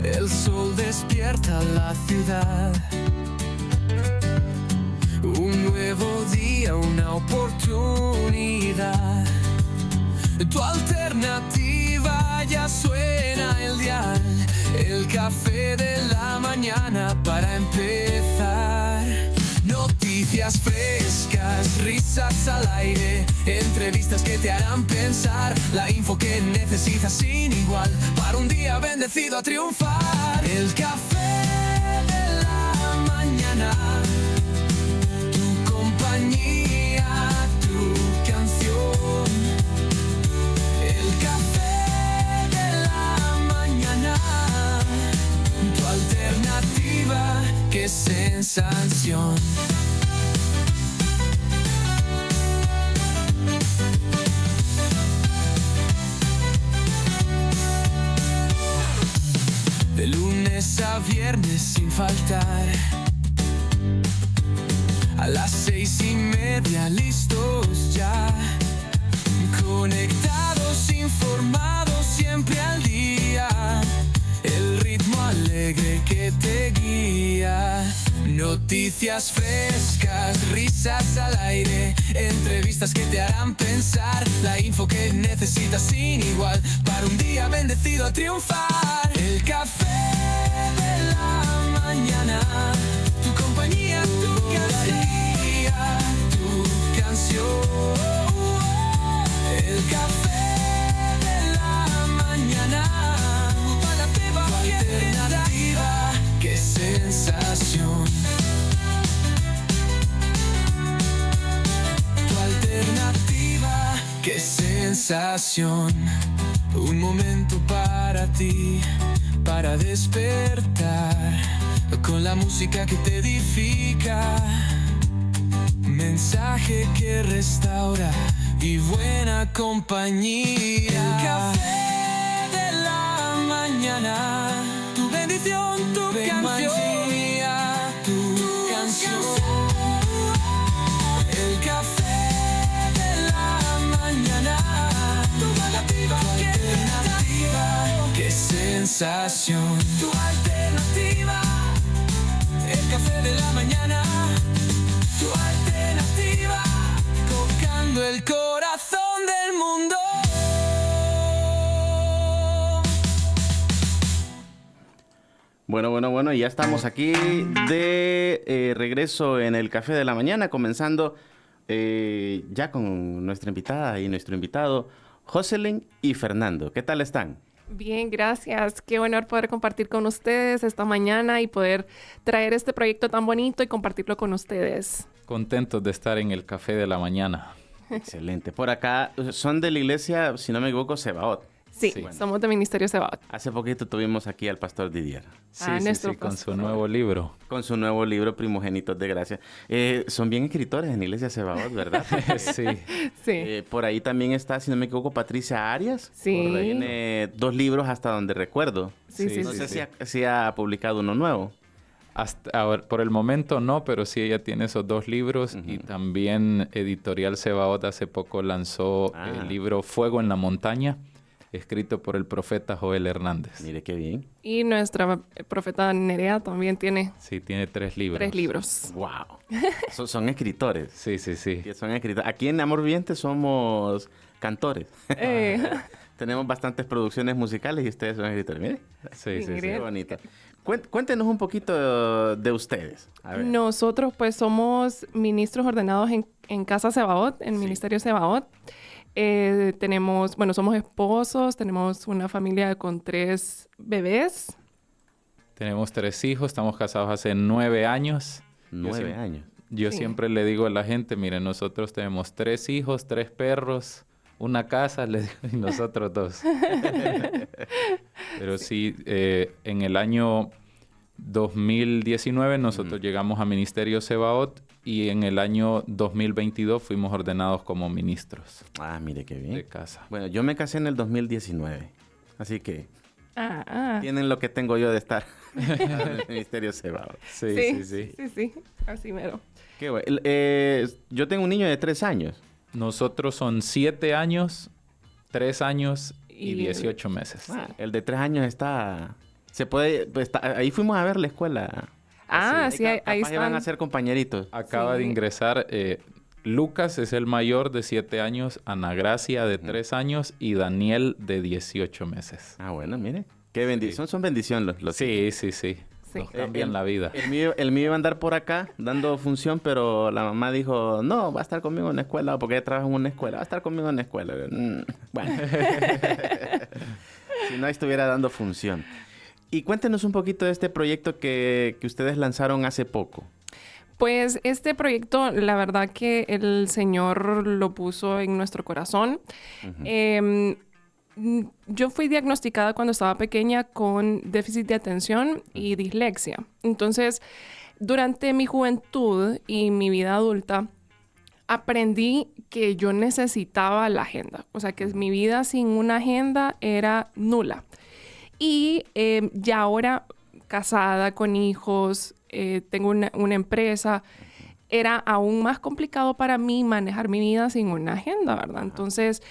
El sol despierta la ciudad. Un nuevo día, una oportunidad. Tu alternativa ya suena el dial. El café de la mañana para empezar. Noticias frescas, risas al aire, entrevistas que te harán pensar, la info que necesitas sin igual para un día bendecido a triunfar. El café de la mañana, tu compañía, tu canción. El café de la mañana, tu alternativa, qué sensación. De lunes a viernes sin faltar, a las 6:30 listos ya, conectados, informados, siempre al día, el ritmo alegre que te guía. Noticias frescas, risas al aire, entrevistas que te harán pensar, la info que necesitas sin igual para un día bendecido a triunfar. El café de la mañana, tu compañía, tu canción, tu canción. El café de la mañana, tu alternativa, qué sensación. Tu alternativa, qué sensación. Un momento para ti, para despertar, con la música que te edifica, mensaje que restaura y buena compañía. El café de la mañana, tu bendición, tu canción, tu canción. El café de la mañana, tu alternativa, qué sensación. Tu alternativa, el café de la mañana, tu alternativa, tocando el corazón del mundo. Bueno, ya estamos aquí de regreso en el Café de la Mañana, comenzando ya con nuestra invitada y nuestro invitado, Jocelyn y Fernando. ¿Qué tal están? Bien, gracias. Qué honor poder compartir con ustedes esta mañana y poder traer este proyecto tan bonito y compartirlo con ustedes. Contentos de estar en el Café de la Mañana. Excelente. Por acá son de la iglesia, si no me equivoco, Sebaot. Sí, Sí. somos de Ministerio Sebaot. Hace poquito tuvimos aquí al pastor Didier Sí, nuestro con pastor. su nuevo libro. con su nuevo libro Primogénitos de Gracia. Son bien escritores en la iglesia Sebaot, ¿verdad? Sí. Sí. Por ahí también está, si no me equivoco, Patricia Arias. Sí. Tiene 2 libros hasta donde recuerdo. Sí, Sí, No sí, sé sí. si ha publicado uno nuevo. Hasta ahora, por el momento no, pero sí ella tiene esos 2 libros. Y también Editorial Sebaot hace poco lanzó el libro Fuego en la Montaña, escrito por el profeta Joel Hernández. Mire qué bien. Y nuestra profeta Nerea también tiene Sí, tiene 3 libros. 3 libros. ¡Wow! Son escritores. Sí. Que son escritores. Aquí en Amor Viviente somos cantores. Tenemos bastantes producciones musicales y ustedes son escritores. Mire, Sí. qué bonito. Cuéntenos un poquito de ustedes. A ver. Nosotros pues somos ministros ordenados en Casa Sebaot, en Sí. Ministerio Sebaot. Somos esposos, tenemos una familia con 3 bebés. Tenemos 3 hijos, estamos casados hace 9 años. 9 años. Yo Sí. siempre le digo a la gente, miren, nosotros tenemos 3 hijos, 3 perros, una casa, les digo, y nosotros 2. Pero sí, en el año 2019 nosotros llegamos a Ministerio Sebaot y en el año 2022 fuimos ordenados como ministros Ah, mire qué bien. de casa. Bueno, yo me casé en el 2019. Así que Ah. tienen lo que tengo yo de estar en el Ministerio Sebaot. Sí, así mero. Qué bueno. Yo tengo un niño de 3 años. Nosotros son 7 años, 3 años y Y- 18 meses. El de 3 años está Se puede, pues, ahí fuimos a ver la escuela. Sí, ahí capaz iban están. a ser compañeritos. Acaba de ingresar Lucas, es el mayor de 7 años, Ana Gracia de 3 años y Daniel de 18 meses. Ah, bueno, mire. Qué bendición. Son bendición los Sí. Sí. Nos cambian la vida. El mío iba a andar por acá dando función, pero la mamá dijo, no, va a estar conmigo en la escuela, porque ella trabaja en una escuela, va a estar conmigo en la escuela. Bueno. Si no estuviera dando función. Y cuéntenos un poquito de este proyecto que ustedes lanzaron hace poco. Pues este proyecto, la verdad que el Señor lo puso en nuestro corazón. Yo fui diagnosticada cuando estaba pequeña con déficit de atención y dislexia. Entonces, durante mi juventud y mi vida adulta, aprendí que yo necesitaba la agenda. O sea, que mi vida sin una agenda era nula. Y ya ahora, casada, con hijos, tengo una empresa, era aún más complicado para mí manejar mi vida sin una agenda, ¿verdad? Entonces,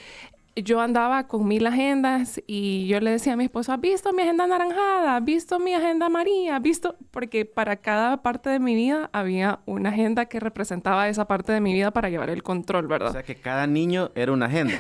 yo andaba con 1000 agendas y yo le decía a mi esposo, ¿has visto mi agenda anaranjada? ¿Has visto mi agenda amarilla? ¿Has visto? Porque para cada parte de mi vida había una agenda que representaba esa parte de mi vida para llevar el control, ¿verdad? O sea, que cada niño era una agenda.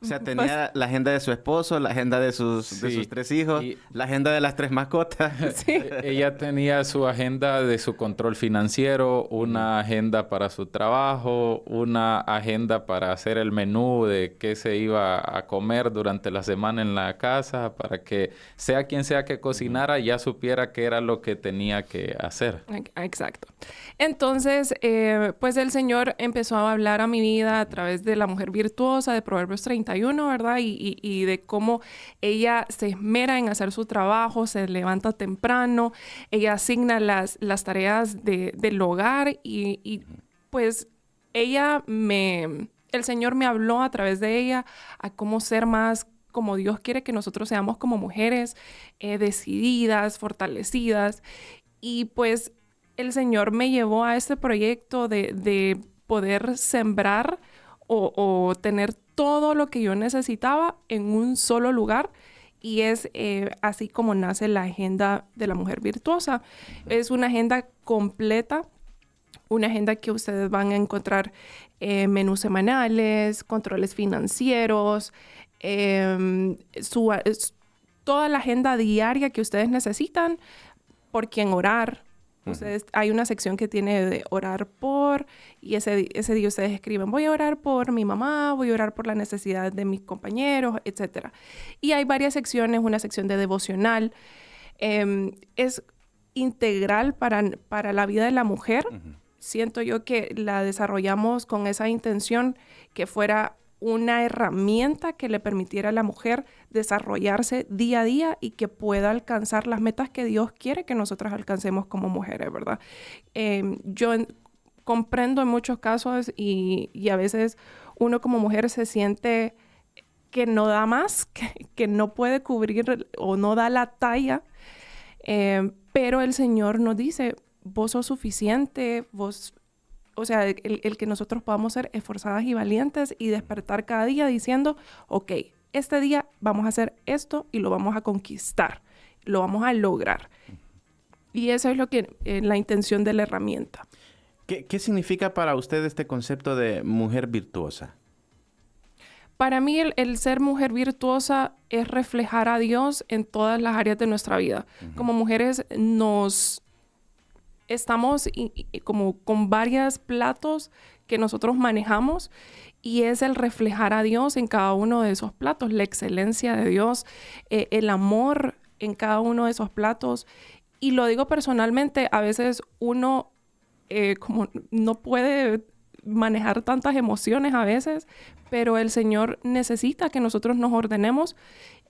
O sea, tenía la agenda de su esposo, la agenda de sus 3 hijos, la agenda de las 3 mascotas. Sí. Ella tenía su agenda de su control financiero, una agenda para su trabajo, una agenda para hacer el menú de qué se iba a comer durante la semana en la casa, para que sea quien sea que cocinara, ya supiera qué era lo que tenía que hacer. Exacto. Entonces, pues el Señor empezó a hablar a mi vida a través de la mujer virtuosa, de Proverbios 31, ¿verdad? Y de cómo ella se esmera en hacer su trabajo, se levanta temprano, ella asigna las tareas del hogar y pues el Señor me habló a través de ella a cómo ser más como Dios quiere que nosotros seamos como mujeres, decididas, fortalecidas. Y pues el Señor me llevó a este proyecto de poder sembrar o tener todo lo que yo necesitaba en un solo lugar. Y es así como nace la agenda de la mujer virtuosa. Es una agenda completa, una agenda que ustedes van a encontrar menús semanales, controles financieros, toda la agenda diaria que ustedes necesitan, por quién orar. Hay una sección que tiene de orar por, y ese día ustedes escriben, voy a orar por mi mamá, voy a orar por la necesidad de mis compañeros, etc. Y hay varias secciones, una sección de devocional. Es integral para la vida de la mujer. Siento yo que la desarrollamos con esa intención que fuera una herramienta que le permitiera a la mujer desarrollarse día a día y que pueda alcanzar las metas que Dios quiere que nosotras alcancemos como mujeres, ¿verdad? Yo comprendo en muchos casos y a veces uno como mujer se siente que no da más, que no puede cubrir o no da la talla, pero el Señor nos dice, vos sos suficiente, o sea, el que nosotros podamos ser esforzadas y valientes y despertar cada día diciendo, ok, este día vamos a hacer esto y lo vamos a conquistar, lo vamos a lograr. Y eso es lo que la intención de la herramienta. ¿Qué significa para usted este concepto de mujer virtuosa? Para mí el ser mujer virtuosa es reflejar a Dios en todas las áreas de nuestra vida. Como mujeres estamos como con varios platos que nosotros manejamos y es el reflejar a Dios en cada uno de esos platos, la excelencia de Dios, el amor en cada uno de esos platos. Y lo digo personalmente, a veces uno como no puede manejar tantas emociones a veces, pero el Señor necesita que nosotros nos ordenemos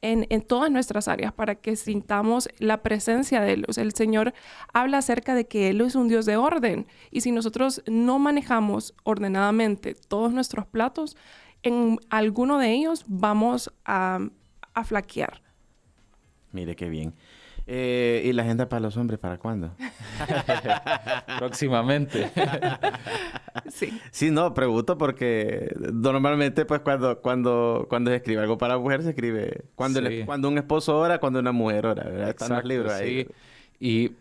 en todas nuestras áreas para que sintamos la presencia de Él. O sea, el Señor habla acerca de que Él es un Dios de orden. Y si nosotros no manejamos ordenadamente todos nuestros platos, en alguno de ellos vamos a flaquear. Mire qué bien. ¿Y la agenda para los hombres para cuándo? Próximamente. Sí. Sí, no, pregunto porque normalmente pues cuando se escribe algo para la mujer se escribe cuando, Sí. cuando un esposo ora, cuando una mujer ora, ¿verdad? Están los Exacto, libros ahí. sí. Y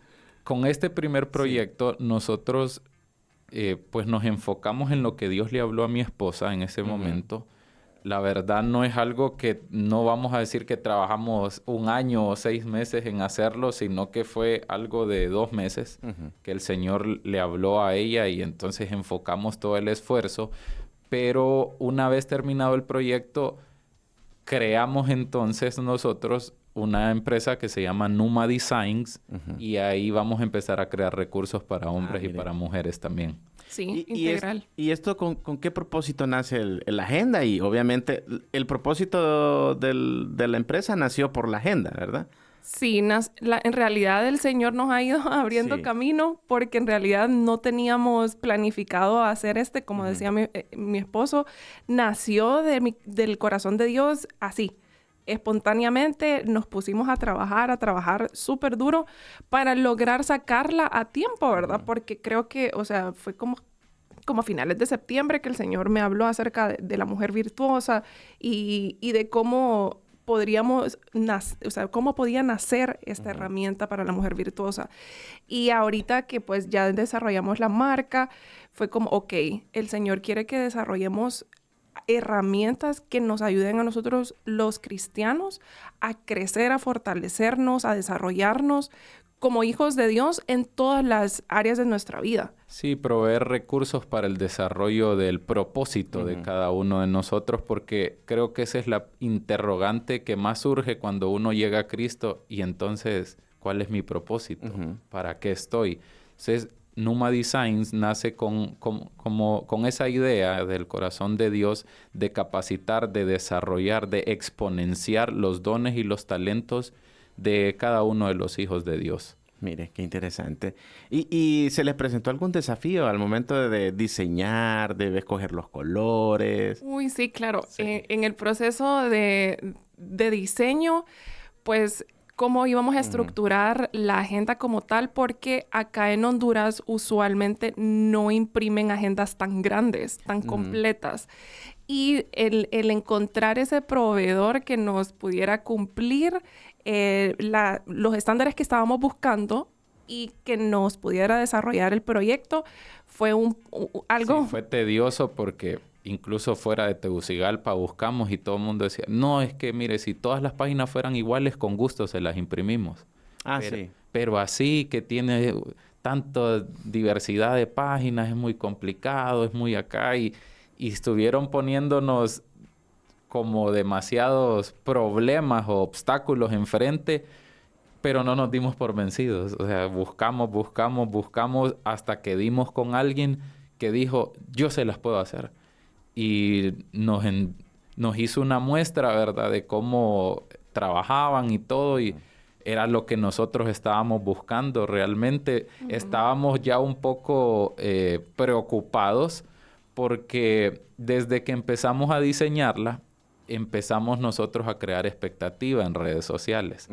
con este primer proyecto nosotros pues nos enfocamos en lo que Dios le habló a mi esposa en ese momento. La verdad no es algo que no vamos a decir que trabajamos 1 año o 6 meses en hacerlo, sino que fue algo de 2 meses que el Señor le habló a ella y entonces enfocamos todo el esfuerzo. Pero una vez terminado el proyecto, creamos entonces nosotros una empresa que se llama Numa Designs y ahí vamos a empezar a crear recursos para hombres y mire. para mujeres también. Sí, integral. ¿Y esto con qué propósito nace la agenda? Y obviamente el propósito de la empresa nació por la agenda, ¿verdad? Sí, en realidad el Señor nos ha ido abriendo Sí. camino porque en realidad no teníamos planificado hacer como decía mi esposo, nació del corazón de Dios así. Espontáneamente nos pusimos a trabajar súper duro para lograr sacarla a tiempo, ¿verdad? Porque creo que, o sea, fue como a finales de septiembre que el Señor me habló acerca de la mujer virtuosa y de cómo podríamos cómo podía nacer esta herramienta para la mujer virtuosa. Y ahorita que pues ya desarrollamos la marca, fue como, ok, el Señor quiere que desarrollemos herramientas que nos ayuden a nosotros los cristianos a crecer, a fortalecernos, a desarrollarnos como hijos de Dios en todas las áreas de nuestra vida. Sí, proveer recursos para el desarrollo del propósito de cada uno de nosotros, porque creo que esa es la interrogante que más surge cuando uno llega a Cristo y entonces, ¿cuál es mi propósito? ¿Para qué estoy? Entonces, Numa Designs nace con esa idea del corazón de Dios de capacitar, de desarrollar, de exponenciar los dones y los talentos de cada uno de los hijos de Dios. Mire, qué interesante. ¿Y se les presentó algún desafío al momento de diseñar, de escoger los colores? Uy, sí, claro. Sí. En el proceso de diseño, pues cómo íbamos a estructurar la agenda como tal, porque acá en Honduras usualmente no imprimen agendas tan grandes, tan completas. Y el encontrar ese proveedor que nos pudiera cumplir los estándares que estábamos buscando y que nos pudiera desarrollar el proyecto fue algo... Sí, fue tedioso porque incluso fuera de Tegucigalpa buscamos y todo el mundo decía, no, es que mire, si todas las páginas fueran iguales, con gusto se las imprimimos. Sí. Pero así que tiene tanta diversidad de páginas, es muy complicado, es muy acá y estuvieron poniéndonos como demasiados problemas o obstáculos enfrente, pero no nos dimos por vencidos. O sea, buscamos hasta que dimos con alguien que dijo, yo se las puedo hacer. Y nos hizo una muestra, ¿verdad?, de cómo trabajaban y todo, y era lo que nosotros estábamos buscando. Realmente estábamos ya un poco preocupados porque desde que empezamos a diseñarla, empezamos nosotros a crear expectativa en redes sociales.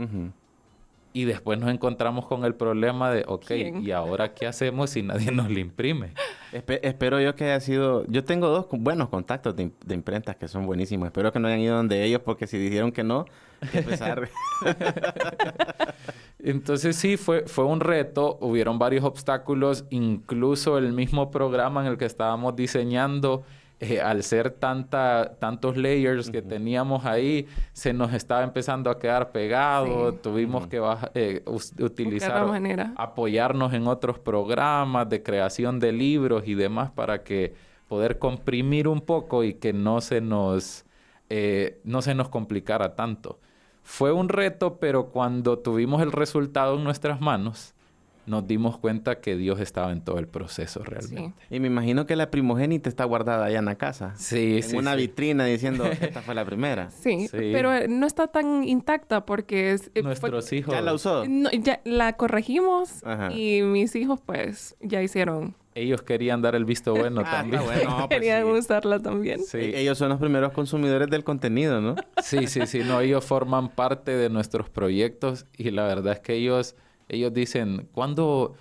Y después nos encontramos con el problema de, ok, ¿y ahora qué hacemos si nadie nos la imprime? Espero yo que haya sido... Yo tengo 2 buenos contactos de imprentas que son buenísimos. Espero que no hayan ido donde ellos, porque si dijeron que no, que empezar... Entonces sí, fue un reto. Hubieron varios obstáculos. Incluso el mismo programa en el que estábamos diseñando, al ser tantos layers que teníamos ahí, se nos estaba empezando a quedar pegado. Sí. Tuvimos que utilizar, apoyarnos en otros programas de creación de libros y demás para que poder comprimir un poco y que no se nos complicara tanto. Fue un reto, pero cuando tuvimos el resultado en nuestras manos, nos dimos cuenta que Dios estaba en todo el proceso realmente. Sí. Y me imagino que la primogénita está guardada allá en la casa. Sí, en una vitrina diciendo, esta fue la primera. Sí, pero no está tan intacta porque... Nuestros hijos... ¿Ya la usó? No, ya la corregimos. Ajá. Y mis hijos pues ya hicieron Ellos querían dar el visto bueno también. Bueno, no, pues Querían sí. usarla también. Sí. Ellos son los primeros consumidores del contenido, ¿no? Sí, no, ellos forman parte de nuestros proyectos y la verdad es que ellos dicen, ¿cuándo?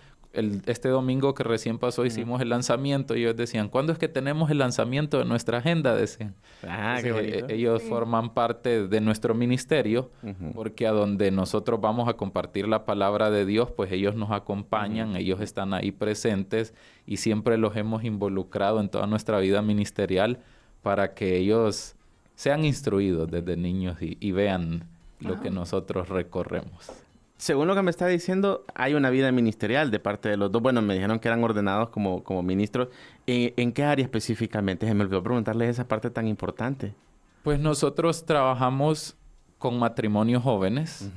Este domingo que recién pasó hicimos el lanzamiento y ellos decían, ¿cuándo es que tenemos el lanzamiento de nuestra agenda? Decían. Qué bonito. Ellos forman parte de nuestro ministerio porque a donde nosotros vamos a compartir la palabra de Dios, pues ellos nos acompañan, ellos están ahí presentes y siempre los hemos involucrado en toda nuestra vida ministerial para que ellos sean instruidos desde niños y vean lo que nosotros recorremos. Según lo que me está diciendo, hay una vida ministerial de parte de los dos. Bueno, me dijeron que eran ordenados como ministros. ¿En qué área específicamente? Se me olvidó preguntarles esa parte tan importante. Pues nosotros trabajamos con matrimonios jóvenes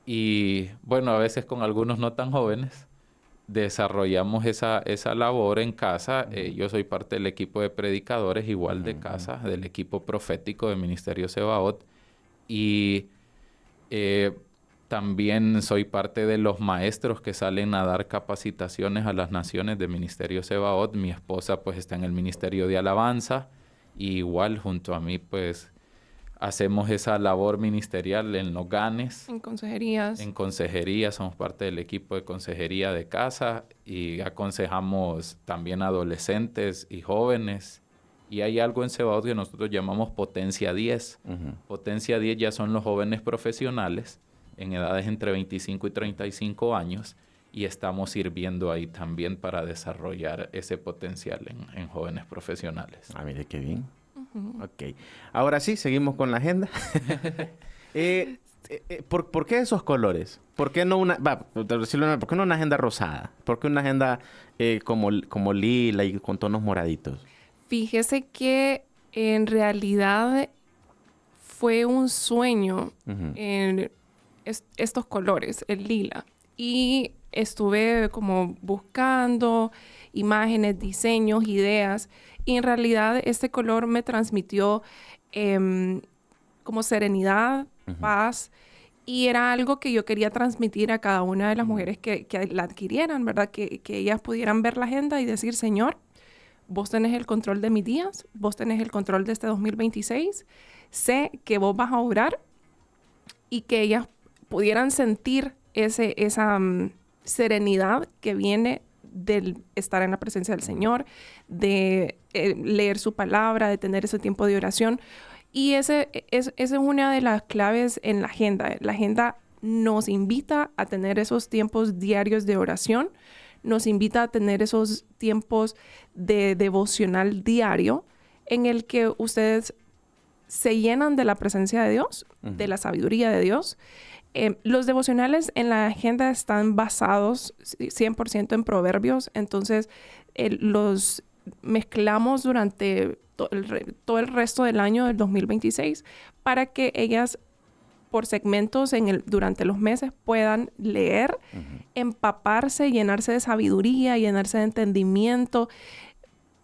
y, bueno, a veces con algunos no tan jóvenes. Desarrollamos esa labor en casa. Yo soy parte del equipo de predicadores, igual de casa, del equipo profético del Ministerio Sebaot. Y también soy parte de los maestros que salen a dar capacitaciones a las naciones del Ministerio Sebaot. Mi esposa pues está en el Ministerio de Alabanza y igual junto a mí pues hacemos esa labor ministerial en los GANES. En consejerías. En consejería, somos parte del equipo de consejería de casa y aconsejamos también a adolescentes y jóvenes. Y hay algo en Sebaot que nosotros llamamos Potencia 10. Potencia 10 ya son los jóvenes profesionales en edades entre 25 y 35 años y estamos sirviendo ahí también para desarrollar ese potencial en jóvenes profesionales. Ah, mire qué bien. Ok. Ahora sí, seguimos con la agenda. ¿Por qué esos colores? ¿Por qué no ¿por qué no una agenda rosada? ¿Por qué una agenda como lila y con tonos moraditos? Fíjese que en realidad fue un sueño en estos colores, el lila. Y estuve como buscando imágenes, diseños, ideas. Y en realidad este color me transmitió como serenidad, paz. Y era algo que yo quería transmitir a cada una de las mujeres que la adquirieran, ¿verdad? Que ellas pudieran ver la agenda y decir, Señor, vos tenés el control de mis días, vos tenés el control de este 2026. Sé que vos vas a obrar y que ellas pudieran sentir esa serenidad que viene del estar en la presencia del Señor, de leer su palabra, de tener ese tiempo de oración. Y esa es una de las claves en la agenda. La agenda nos invita a tener esos tiempos diarios de oración, nos invita a tener esos tiempos de devocional diario en el que ustedes se llenan de la presencia de Dios, de la sabiduría de Dios. Los devocionales en la agenda están basados 100% en proverbios, entonces los mezclamos durante todo el resto del año del 2026 para que ellas por segmentos durante los meses puedan leer, empaparse, llenarse de sabiduría, llenarse de entendimiento,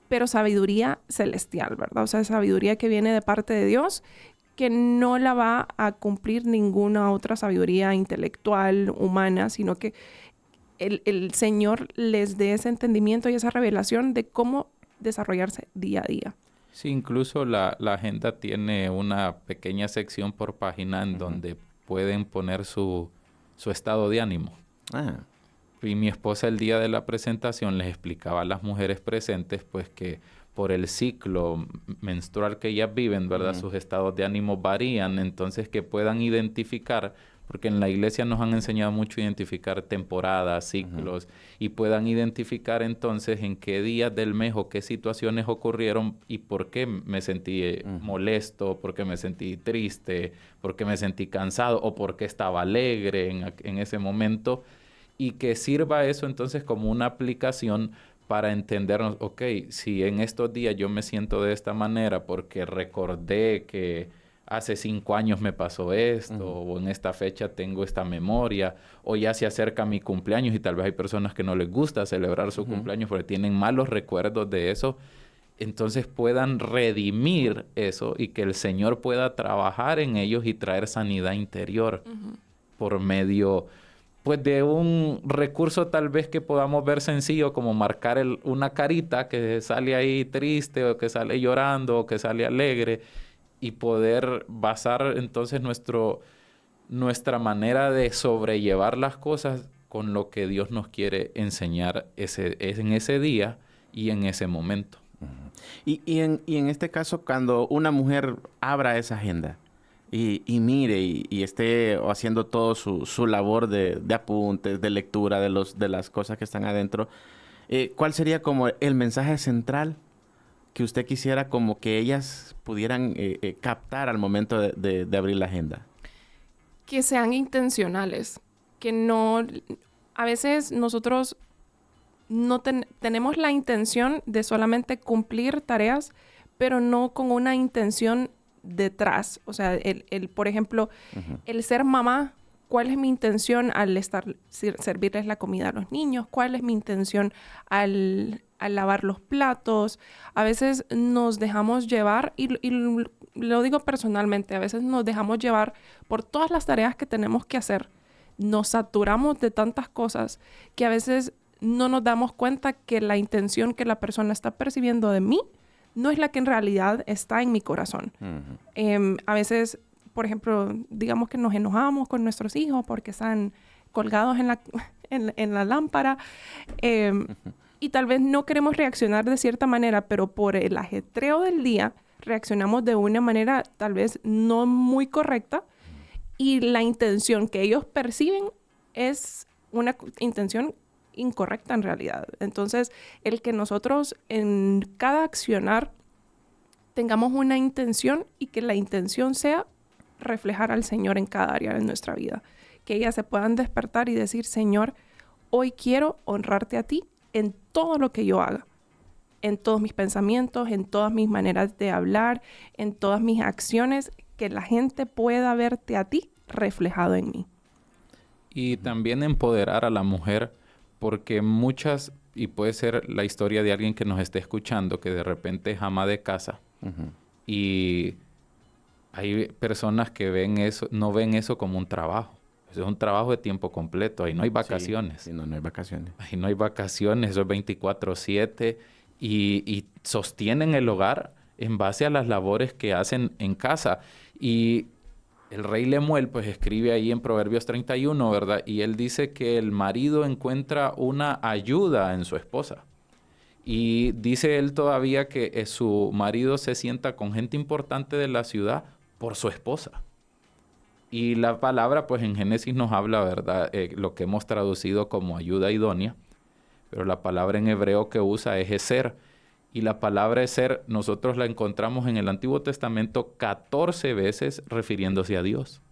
pero sabiduría celestial, ¿verdad? O sea, sabiduría que viene de parte de Dios, que no la va a cumplir ninguna otra sabiduría intelectual, humana, sino que el Señor les dé ese entendimiento y esa revelación de cómo desarrollarse día a día. Sí, incluso la agenda tiene una pequeña sección por página en donde pueden poner su estado de ánimo. Y mi esposa el día de la presentación les explicaba a las mujeres presentes pues que por el ciclo menstrual que ellas viven, ¿verdad? Sus estados de ánimo varían, entonces que puedan identificar, porque en la iglesia nos han enseñado mucho a identificar temporadas, ciclos, y puedan identificar entonces en qué días del mes o qué situaciones ocurrieron y por qué me sentí molesto, por qué me sentí triste, por qué me sentí cansado o por qué estaba alegre en ese momento, y que sirva eso entonces como una aplicación para entendernos, ok, si en estos días yo me siento de esta manera porque recordé que hace 5 años me pasó esto, o en esta fecha tengo esta memoria, o ya se acerca mi cumpleaños y tal vez hay personas que no les gusta celebrar su cumpleaños porque tienen malos recuerdos de eso, entonces puedan redimir eso y que el Señor pueda trabajar en ellos y traer sanidad interior por medio pues de un recurso tal vez que podamos ver sencillo como marcar una carita que sale ahí triste o que sale llorando o que sale alegre y poder basar entonces nuestra manera de sobrellevar las cosas con lo que Dios nos quiere enseñar en ese día y en ese momento. Y en este caso, cuando una mujer abra esa agenda y mire y esté haciendo todo su labor de apuntes, de lectura de las cosas que están adentro, ¿cuál sería como el mensaje central que usted quisiera como que ellas pudieran captar al momento de abrir la agenda? Que sean intencionales, que no... A veces nosotros no tenemos la intención de solamente cumplir tareas, pero no con una intención detrás. O sea, por ejemplo, el ser mamá, ¿cuál es mi intención al servirles la comida a los niños? ¿Cuál es mi intención al lavar los platos? A veces nos dejamos llevar, y lo digo personalmente, a veces nos dejamos llevar por todas las tareas que tenemos que hacer. Nos saturamos de tantas cosas que a veces no nos damos cuenta que la intención que la persona está percibiendo de mí no es la que en realidad está en mi corazón. A veces, por ejemplo, digamos que nos enojamos con nuestros hijos porque están colgados en la lámpara y tal vez no queremos reaccionar de cierta manera, pero por el ajetreo del día reaccionamos de una manera tal vez no muy correcta y la intención que ellos perciben es una intención incorrecta en realidad. Entonces, el que nosotros en cada accionar tengamos una intención y que la intención sea reflejar al Señor en cada área de nuestra vida. Que ellas se puedan despertar y decir, Señor, hoy quiero honrarte a ti en todo lo que yo haga. En todos mis pensamientos, en todas mis maneras de hablar, en todas mis acciones, que la gente pueda verte a ti reflejado en mí. Y también empoderar a la mujer, porque muchas, y puede ser la historia de alguien que nos esté escuchando, que de repente es ama de casa, y hay personas que no ven eso como un trabajo. Es un trabajo de tiempo completo, ahí no hay vacaciones. Sí, no hay vacaciones. Ahí no hay vacaciones, eso es 24/7, y sostienen el hogar en base a las labores que hacen en casa. Y el rey Lemuel pues escribe ahí en Proverbios 31, ¿verdad? Y él dice que el marido encuentra una ayuda en su esposa. Y dice él todavía que su marido se sienta con gente importante de la ciudad por su esposa. Y la palabra pues en Génesis nos habla, ¿verdad? Lo que hemos traducido como ayuda idónea. Pero la palabra en hebreo que usa es eser. Y la palabra eser nosotros la encontramos en el Antiguo Testamento 14 veces refiriéndose a Dios.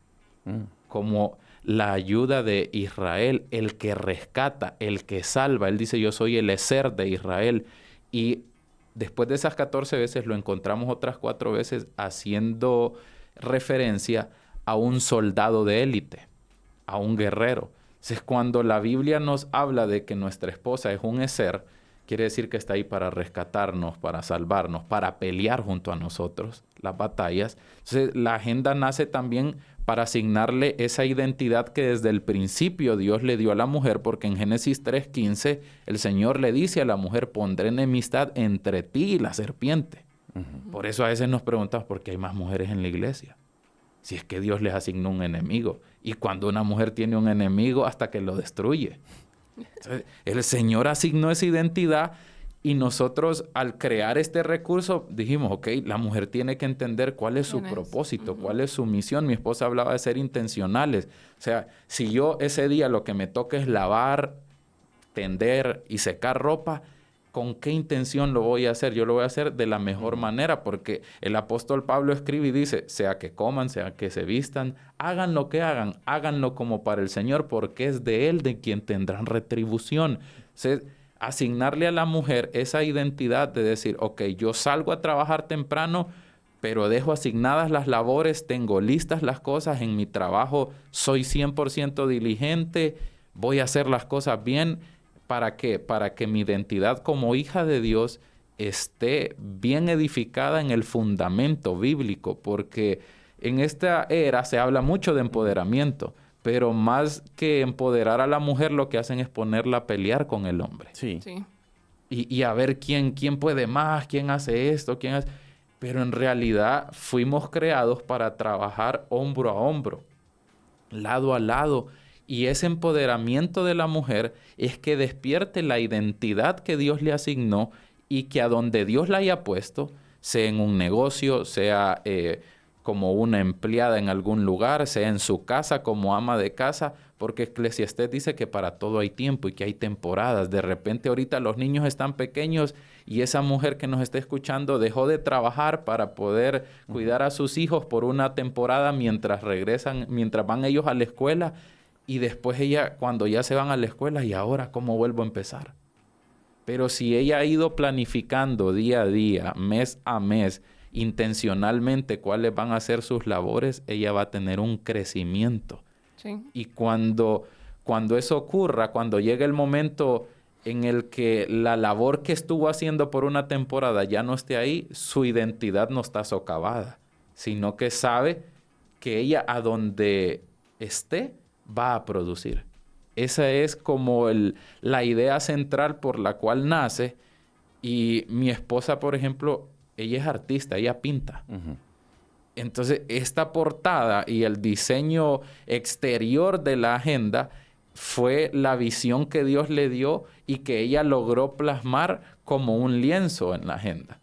Como la ayuda de Israel, el que rescata, el que salva. Él dice, yo soy el eser de Israel. Y después de esas 14 veces lo encontramos otras 4 veces haciendo referencia a un soldado de élite, a un guerrero. Entonces, cuando la Biblia nos habla de que nuestra esposa es un eser, quiere decir que está ahí para rescatarnos, para salvarnos, para pelear junto a nosotros las batallas. Entonces, la agenda nace también para asignarle esa identidad que desde el principio Dios le dio a la mujer, porque en Génesis 3:15 el Señor le dice a la mujer, pondré enemistad entre ti y la serpiente. Por eso a veces nos preguntamos, ¿por qué hay más mujeres en la iglesia? Si es que Dios les asignó un enemigo. Y cuando una mujer tiene un enemigo, hasta que lo destruye. Entonces, el Señor asignó esa identidad y nosotros al crear este recurso dijimos, ok, la mujer tiene que entender cuál es su propósito, cuál es su misión. Mi esposa hablaba de ser intencionales. O sea, si yo ese día lo que me toca es lavar, tender y secar ropa, ¿con qué intención lo voy a hacer? Yo lo voy a hacer de la mejor manera, porque el apóstol Pablo escribe y dice, sea que coman, sea que se vistan, hagan lo que hagan, háganlo como para el Señor, porque es de Él de quien tendrán retribución. Entonces, asignarle a la mujer esa identidad de decir, ok, yo salgo a trabajar temprano, pero dejo asignadas las labores, tengo listas las cosas en mi trabajo, soy 100% diligente, voy a hacer las cosas bien. ¿Para qué? Para que mi identidad como hija de Dios esté bien edificada en el fundamento bíblico, porque en esta era se habla mucho de empoderamiento, pero más que empoderar a la mujer, lo que hacen es ponerla a pelear con el hombre. Sí. Sí. Y a ver quién puede más, quién hace esto, quién hace... Pero en realidad fuimos creados para trabajar hombro a hombro, lado a lado. Y ese empoderamiento de la mujer es que despierte la identidad que Dios le asignó y que a donde Dios la haya puesto, sea en un negocio, sea como una empleada en algún lugar, sea en su casa como ama de casa, porque Eclesiastés dice que para todo hay tiempo y que hay temporadas. De repente ahorita los niños están pequeños y esa mujer que nos está escuchando dejó de trabajar para poder cuidar a sus hijos por una temporada mientras regresan, mientras van ellos a la escuela, y después ella, cuando ya se van a la escuela, ¿y ahora cómo vuelvo a empezar? Pero si ella ha ido planificando día a día, mes a mes, intencionalmente cuáles van a ser sus labores, ella va a tener un crecimiento. Sí. Y cuando eso ocurra, cuando llegue el momento en el que la labor que estuvo haciendo por una temporada ya no esté ahí, su identidad no está socavada, sino que sabe que ella a donde esté va a producir. Esa es como la idea central por la cual nace. Y mi esposa, por ejemplo, ella es artista, ella pinta. Uh-huh. Entonces, esta portada y el diseño exterior de la agenda fue la visión que Dios le dio y que ella logró plasmar como un lienzo en la agenda.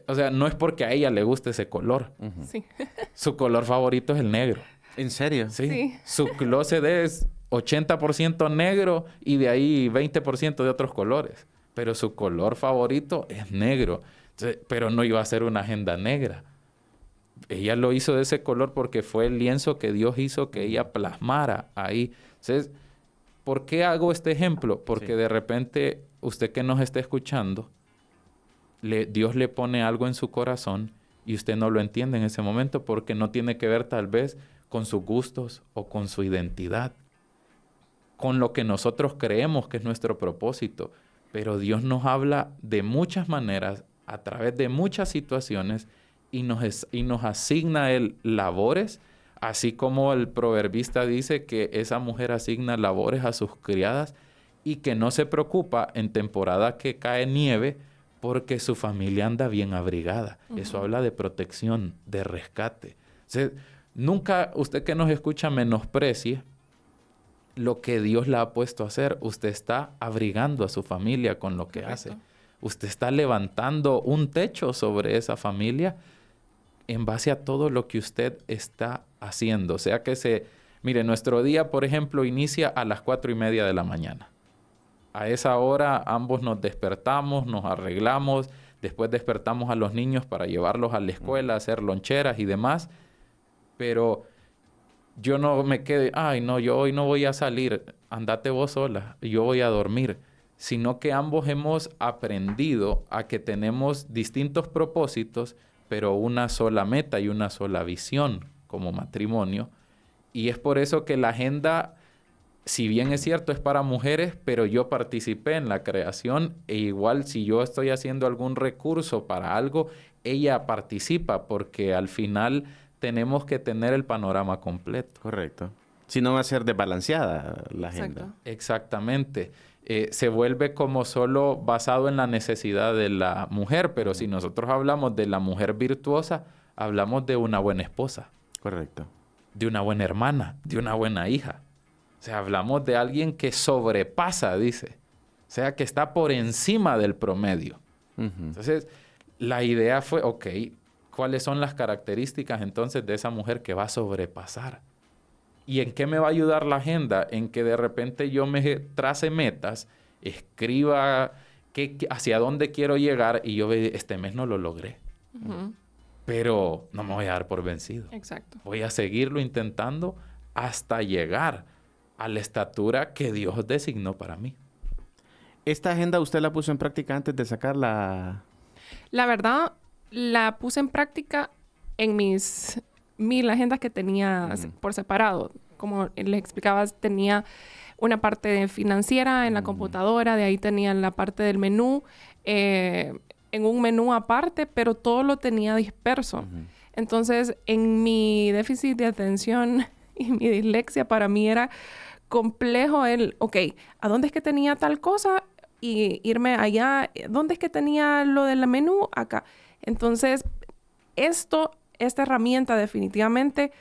O sea, no es porque a ella le guste ese color. Uh-huh. Sí. Su color favorito es el negro. ¿En serio? Sí. Sí. Su closet es 80% negro y de ahí 20% de otros colores. Pero su color favorito es negro. Entonces, pero no iba a ser una agenda negra. Ella lo hizo de ese color porque fue el lienzo que Dios hizo que ella plasmara ahí. Entonces, ¿por qué hago este ejemplo? Porque de repente, usted que nos está escuchando, Dios le pone algo en su corazón y usted no lo entiende en ese momento porque no tiene que ver tal vez con sus gustos o con su identidad, con lo que nosotros creemos que es nuestro propósito. Pero Dios nos habla de muchas maneras, a través de muchas situaciones, y nos asigna Él labores, así como el proverbista dice que esa mujer asigna labores a sus criadas y que no se preocupa en temporada que cae nieve porque su familia anda bien abrigada. Uh-huh. Eso habla de protección, de rescate. O sea, nunca usted que nos escucha menosprecie lo que Dios la ha puesto a hacer. Usted está abrigando a su familia con lo que hace. Usted está levantando un techo sobre esa familia en base a todo lo que usted está haciendo. O sea que mire, nuestro día, por ejemplo, inicia a las 4:30 de la mañana. A esa hora ambos nos despertamos, nos arreglamos, después despertamos a los niños para llevarlos a la escuela, hacer loncheras y demás. Pero yo no me quedé, ay no, yo hoy no voy a salir, andate vos sola, yo voy a dormir. Sino que ambos hemos aprendido a que tenemos distintos propósitos, pero una sola meta y una sola visión como matrimonio. Y es por eso que la agenda, si bien es cierto, es para mujeres, pero yo participé en la creación e igual si yo estoy haciendo algún recurso para algo, ella participa porque al final tenemos que tener el panorama completo. Correcto. Si no va a ser desbalanceada la agenda. Exacto. Exactamente. Se vuelve como solo basado en la necesidad de la mujer, pero si nosotros hablamos de la mujer virtuosa, hablamos de una buena esposa. Correcto. De una buena hermana, de una buena hija. O sea, hablamos de alguien que sobrepasa, dice. O sea, que está por encima del promedio. Uh-huh. Entonces, la idea fue, ok, ¿cuáles son las características entonces de esa mujer que va a sobrepasar? ¿Y en qué me va a ayudar la agenda? En que de repente yo me trace metas, escriba hacia dónde quiero llegar y yo veo, este mes no lo logré. Uh-huh. Pero no me voy a dar por vencido. Exacto. Voy a seguirlo intentando hasta llegar a la estatura que Dios designó para mí. ¿Esta agenda usted la puso en práctica antes de sacarla? La verdad, la puse en práctica en mis 1000 agendas que tenía por separado. Como les explicaba, tenía una parte financiera en la computadora, de ahí tenía la parte del menú, en un menú aparte, pero todo lo tenía disperso. Uh-huh. Entonces, en mi déficit de atención y mi dislexia para mí era complejo ok, ¿a dónde es que tenía tal cosa? Y irme allá, ¿dónde es que tenía lo del menú? Acá. Entonces, esta herramienta definitivamente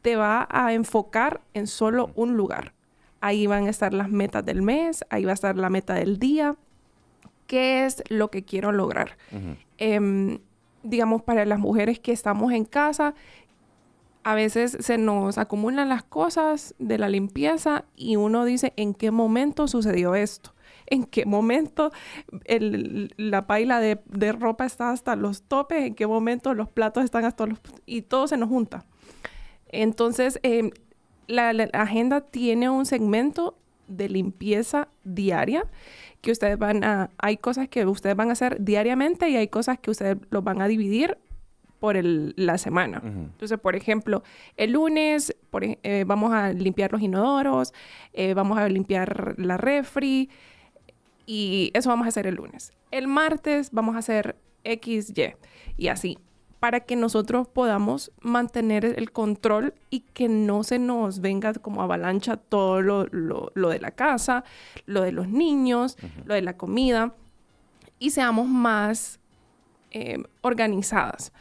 te va a enfocar en solo un lugar. Ahí van a estar las metas del mes, ahí va a estar la meta del día. ¿Qué es lo que quiero lograr? Digamos, para las mujeres que estamos en casa, a veces se nos acumulan las cosas de la limpieza y uno dice, ¿en qué momento sucedió esto? ¿En qué momento la paila de ropa está hasta los topes? ¿En qué momento los platos están hasta los... y todo se nos junta? Entonces, la agenda tiene un segmento de limpieza diaria que ustedes hay cosas que ustedes van a hacer diariamente y hay cosas que ustedes los van a dividir por la semana. Entonces, por ejemplo, el lunes vamos a limpiar los inodoros, vamos a limpiar la refri, y eso vamos a hacer el lunes. El martes vamos a hacer X, Y, y así, para que nosotros podamos mantener el control y que no se nos venga como avalancha todo lo de la casa, lo de los niños, lo de la comida, y seamos más organizadas.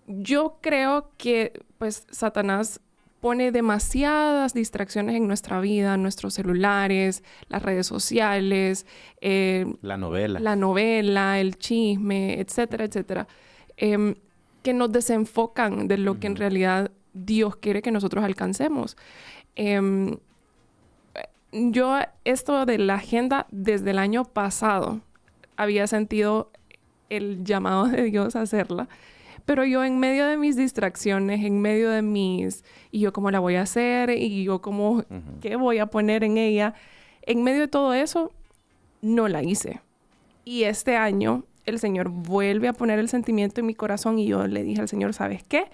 Yo creo que, pues, Satanás pone demasiadas distracciones en nuestra vida, nuestros celulares, las redes sociales, la novela, el chisme, etcétera, etcétera, que nos desenfocan de lo que en realidad Dios quiere que nosotros alcancemos. Yo esto de la agenda desde el año pasado había sentido el llamado de Dios a hacerla. Pero yo en medio de mis distracciones, en medio de y yo cómo la voy a hacer, y yo cómo, qué voy a poner en ella, en medio de todo eso, no la hice. Y este año, el Señor vuelve a poner el sentimiento en mi corazón y yo le dije al Señor, ¿sabes qué?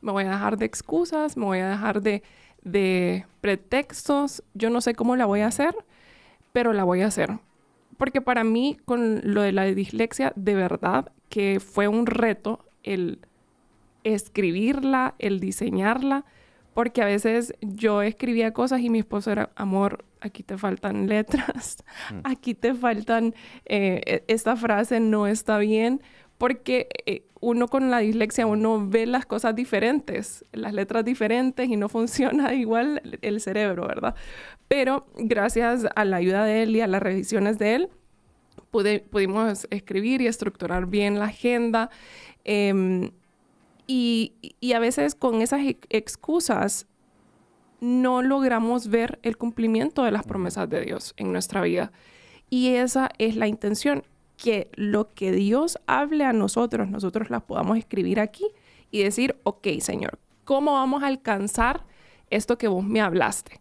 Me voy a dejar de excusas, me voy a dejar de pretextos, yo no sé cómo la voy a hacer, pero la voy a hacer. Porque para mí, con lo de la dislexia, de verdad que fue un reto el escribirla, el diseñarla, porque a veces yo escribía cosas y mi esposo era, amor, aquí te faltan letras, aquí te faltan, esta frase no está bien, porque uno con la dislexia, uno ve las cosas diferentes, las letras diferentes y no funciona igual el cerebro, ¿verdad? Pero gracias a la ayuda de él y a las revisiones de él, pudimos escribir y estructurar bien la agenda. Y a veces con esas excusas no logramos ver el cumplimiento de las promesas de Dios en nuestra vida. Y esa es la intención, que lo que Dios hable a nosotros las podamos escribir aquí y decir, ok, Señor, ¿cómo vamos a alcanzar esto que vos me hablaste?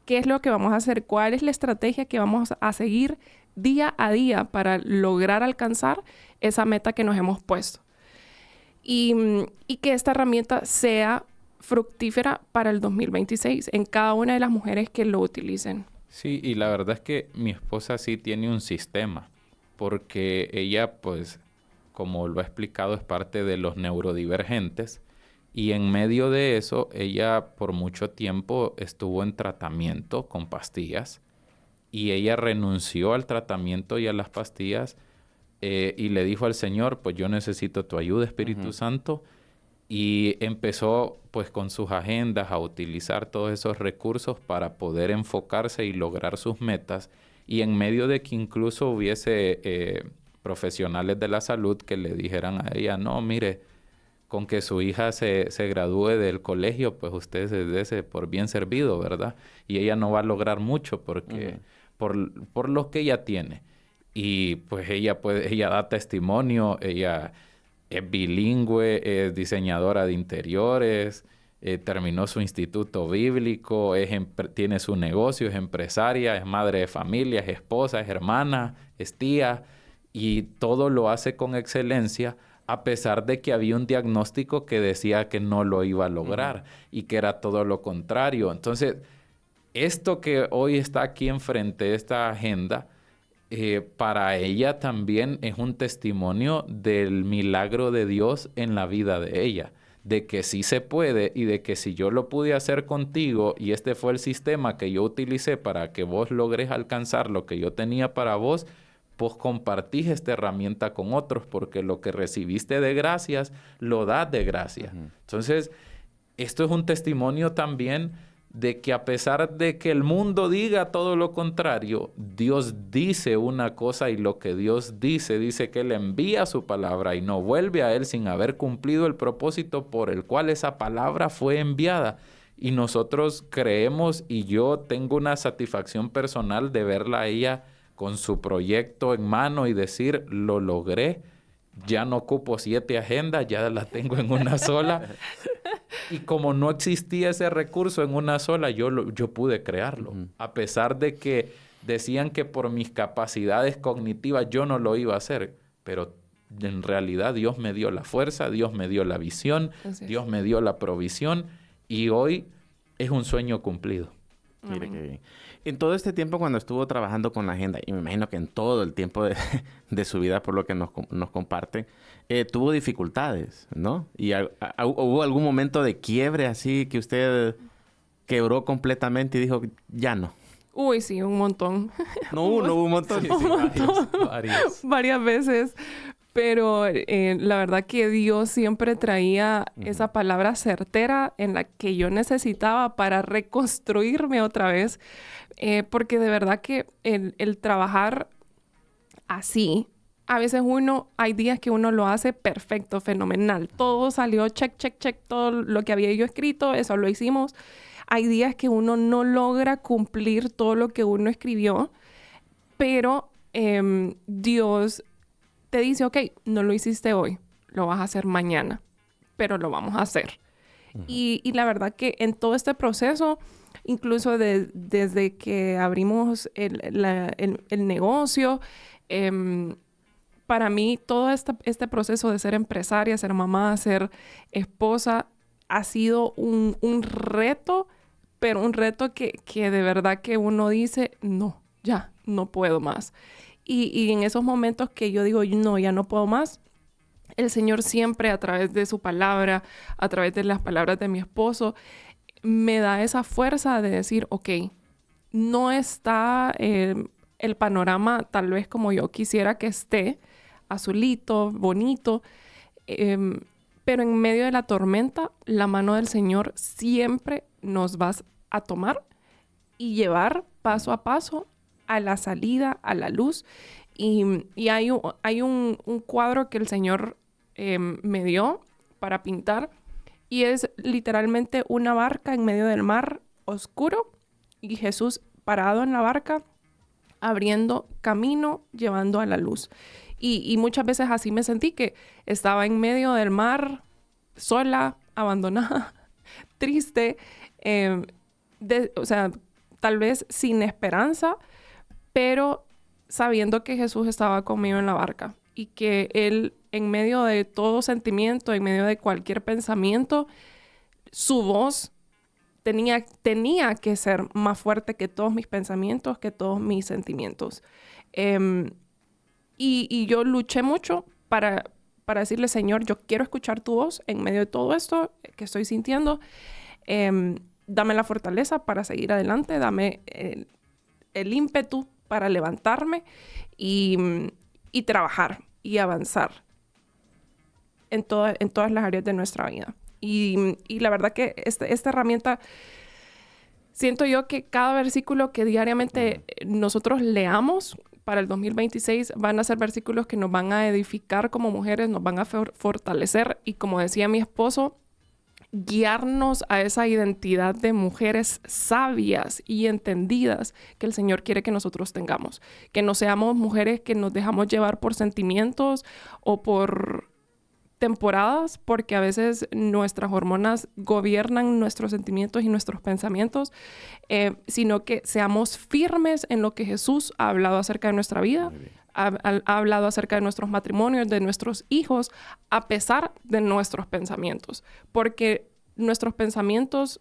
¿Qué es lo que vamos a hacer? ¿Cuál es la estrategia que vamos a seguir día a día para lograr alcanzar esa meta que nos hemos puesto? Y que esta herramienta sea fructífera para el 2026 en cada una de las mujeres que lo utilicen. Sí, y la verdad es que mi esposa sí tiene un sistema, porque ella, pues, como lo ha explicado, es parte de los neurodivergentes, y en medio de eso, ella por mucho tiempo estuvo en tratamiento con pastillas, y ella renunció al tratamiento y a las pastillas, y le dijo al Señor, pues yo necesito tu ayuda, Espíritu Santo, y empezó pues con sus agendas a utilizar todos esos recursos para poder enfocarse y lograr sus metas, y en medio de que incluso hubiese profesionales de la salud que le dijeran a ella, no, mire, con que su hija se gradúe del colegio, pues usted se dé por bien servido, ¿verdad? Y ella no va a lograr mucho porque por lo que ella tiene. Y pues ella da testimonio, ella es bilingüe, es diseñadora de interiores, terminó su instituto bíblico, tiene su negocio, es empresaria, es madre de familia, es esposa, es hermana, es tía, y todo lo hace con excelencia, a pesar de que había un diagnóstico que decía que no lo iba a lograr y que era todo lo contrario. Entonces, esto que hoy está aquí enfrente, esta agenda, para ella también es un testimonio del milagro de Dios en la vida de ella. de que sí se puede y de que si yo lo pude hacer contigo y este fue el sistema que yo utilicé para que vos logres alcanzar lo que yo tenía para vos, pues compartís esta herramienta con otros, porque lo que recibiste de gracias, lo das de gracia. Entonces, esto es un testimonio también de que a pesar de que el mundo diga todo lo contrario, Dios dice una cosa y lo que Dios dice que Él envía su palabra y no vuelve a Él sin haber cumplido el propósito por el cual esa palabra fue enviada. Y nosotros creemos, y yo tengo una satisfacción personal de verla a ella con su proyecto en mano y decir, lo logré, ya no ocupo 7 agendas, ya las tengo en una sola. Y como no existía ese recurso en una sola, yo pude crearlo. A pesar de que decían que por mis capacidades cognitivas yo no lo iba a hacer, pero en realidad Dios me dio la fuerza, Dios me dio la visión, Dios me dio la provisión, y hoy es un sueño cumplido. Mire qué bien. En todo este tiempo cuando estuvo trabajando con la agenda, y me imagino que en todo el tiempo de su vida, por lo que nos comparte, tuvo dificultades, ¿no? ¿Y hubo algún momento de quiebre así que usted quebró completamente y dijo, ya no? Uy, sí, un montón. No uno, hubo un montón. Un montón. Varias veces. Pero la verdad que Dios siempre traía esa palabra certera en la que yo necesitaba para reconstruirme otra vez. Porque de verdad que el trabajar así, a veces hay días que uno lo hace perfecto, fenomenal. Todo salió check, check, check. Todo lo que había yo escrito, eso lo hicimos. Hay días que uno no logra cumplir todo lo que uno escribió, pero Dios te dice, ok, no lo hiciste hoy, lo vas a hacer mañana, pero lo vamos a hacer. Y la verdad que en todo este proceso, incluso desde que abrimos el negocio, para mí todo este proceso de ser empresaria, ser mamá, ser esposa, ha sido un reto, pero un reto que de verdad que uno dice, no, ya, no puedo más. Y en esos momentos que yo digo, no, ya no puedo más, el Señor siempre a través de su palabra, a través de las palabras de mi esposo, me da esa fuerza de decir, ok, no está el panorama tal vez como yo quisiera que esté, azulito, bonito, pero en medio de la tormenta, la mano del Señor siempre nos va a tomar y llevar paso a paso a la salida, a la luz. Y hay un cuadro que el Señor me dio para pintar, y es literalmente una barca en medio del mar oscuro y Jesús parado en la barca, abriendo camino, llevando a la luz. Y muchas veces así me sentí, que estaba en medio del mar, sola, abandonada, triste, o sea, tal vez sin esperanza, pero sabiendo que Jesús estaba conmigo en la barca y que Él, en medio de todo sentimiento, en medio de cualquier pensamiento, su voz tenía que ser más fuerte que todos mis pensamientos, que todos mis sentimientos. Y yo luché mucho para decirle, Señor, yo quiero escuchar tu voz en medio de todo esto que estoy sintiendo. Dame la fortaleza para seguir adelante, dame el ímpetu para levantarme y trabajar y avanzar en todas las áreas de nuestra vida. Y la verdad que esta herramienta, siento yo que cada versículo que diariamente nosotros leamos para el 2026 van a ser versículos que nos van a edificar como mujeres, nos van a fortalecer y, como decía mi esposo, guiarnos a esa identidad de mujeres sabias y entendidas que el Señor quiere que nosotros tengamos. Que no seamos mujeres que nos dejamos llevar por sentimientos o por temporadas, porque a veces nuestras hormonas gobiernan nuestros sentimientos y nuestros pensamientos, sino que seamos firmes en lo que Jesús ha hablado acerca de nuestra vida, ha hablado acerca de nuestros matrimonios, de nuestros hijos, a pesar de nuestros pensamientos. Porque nuestros pensamientos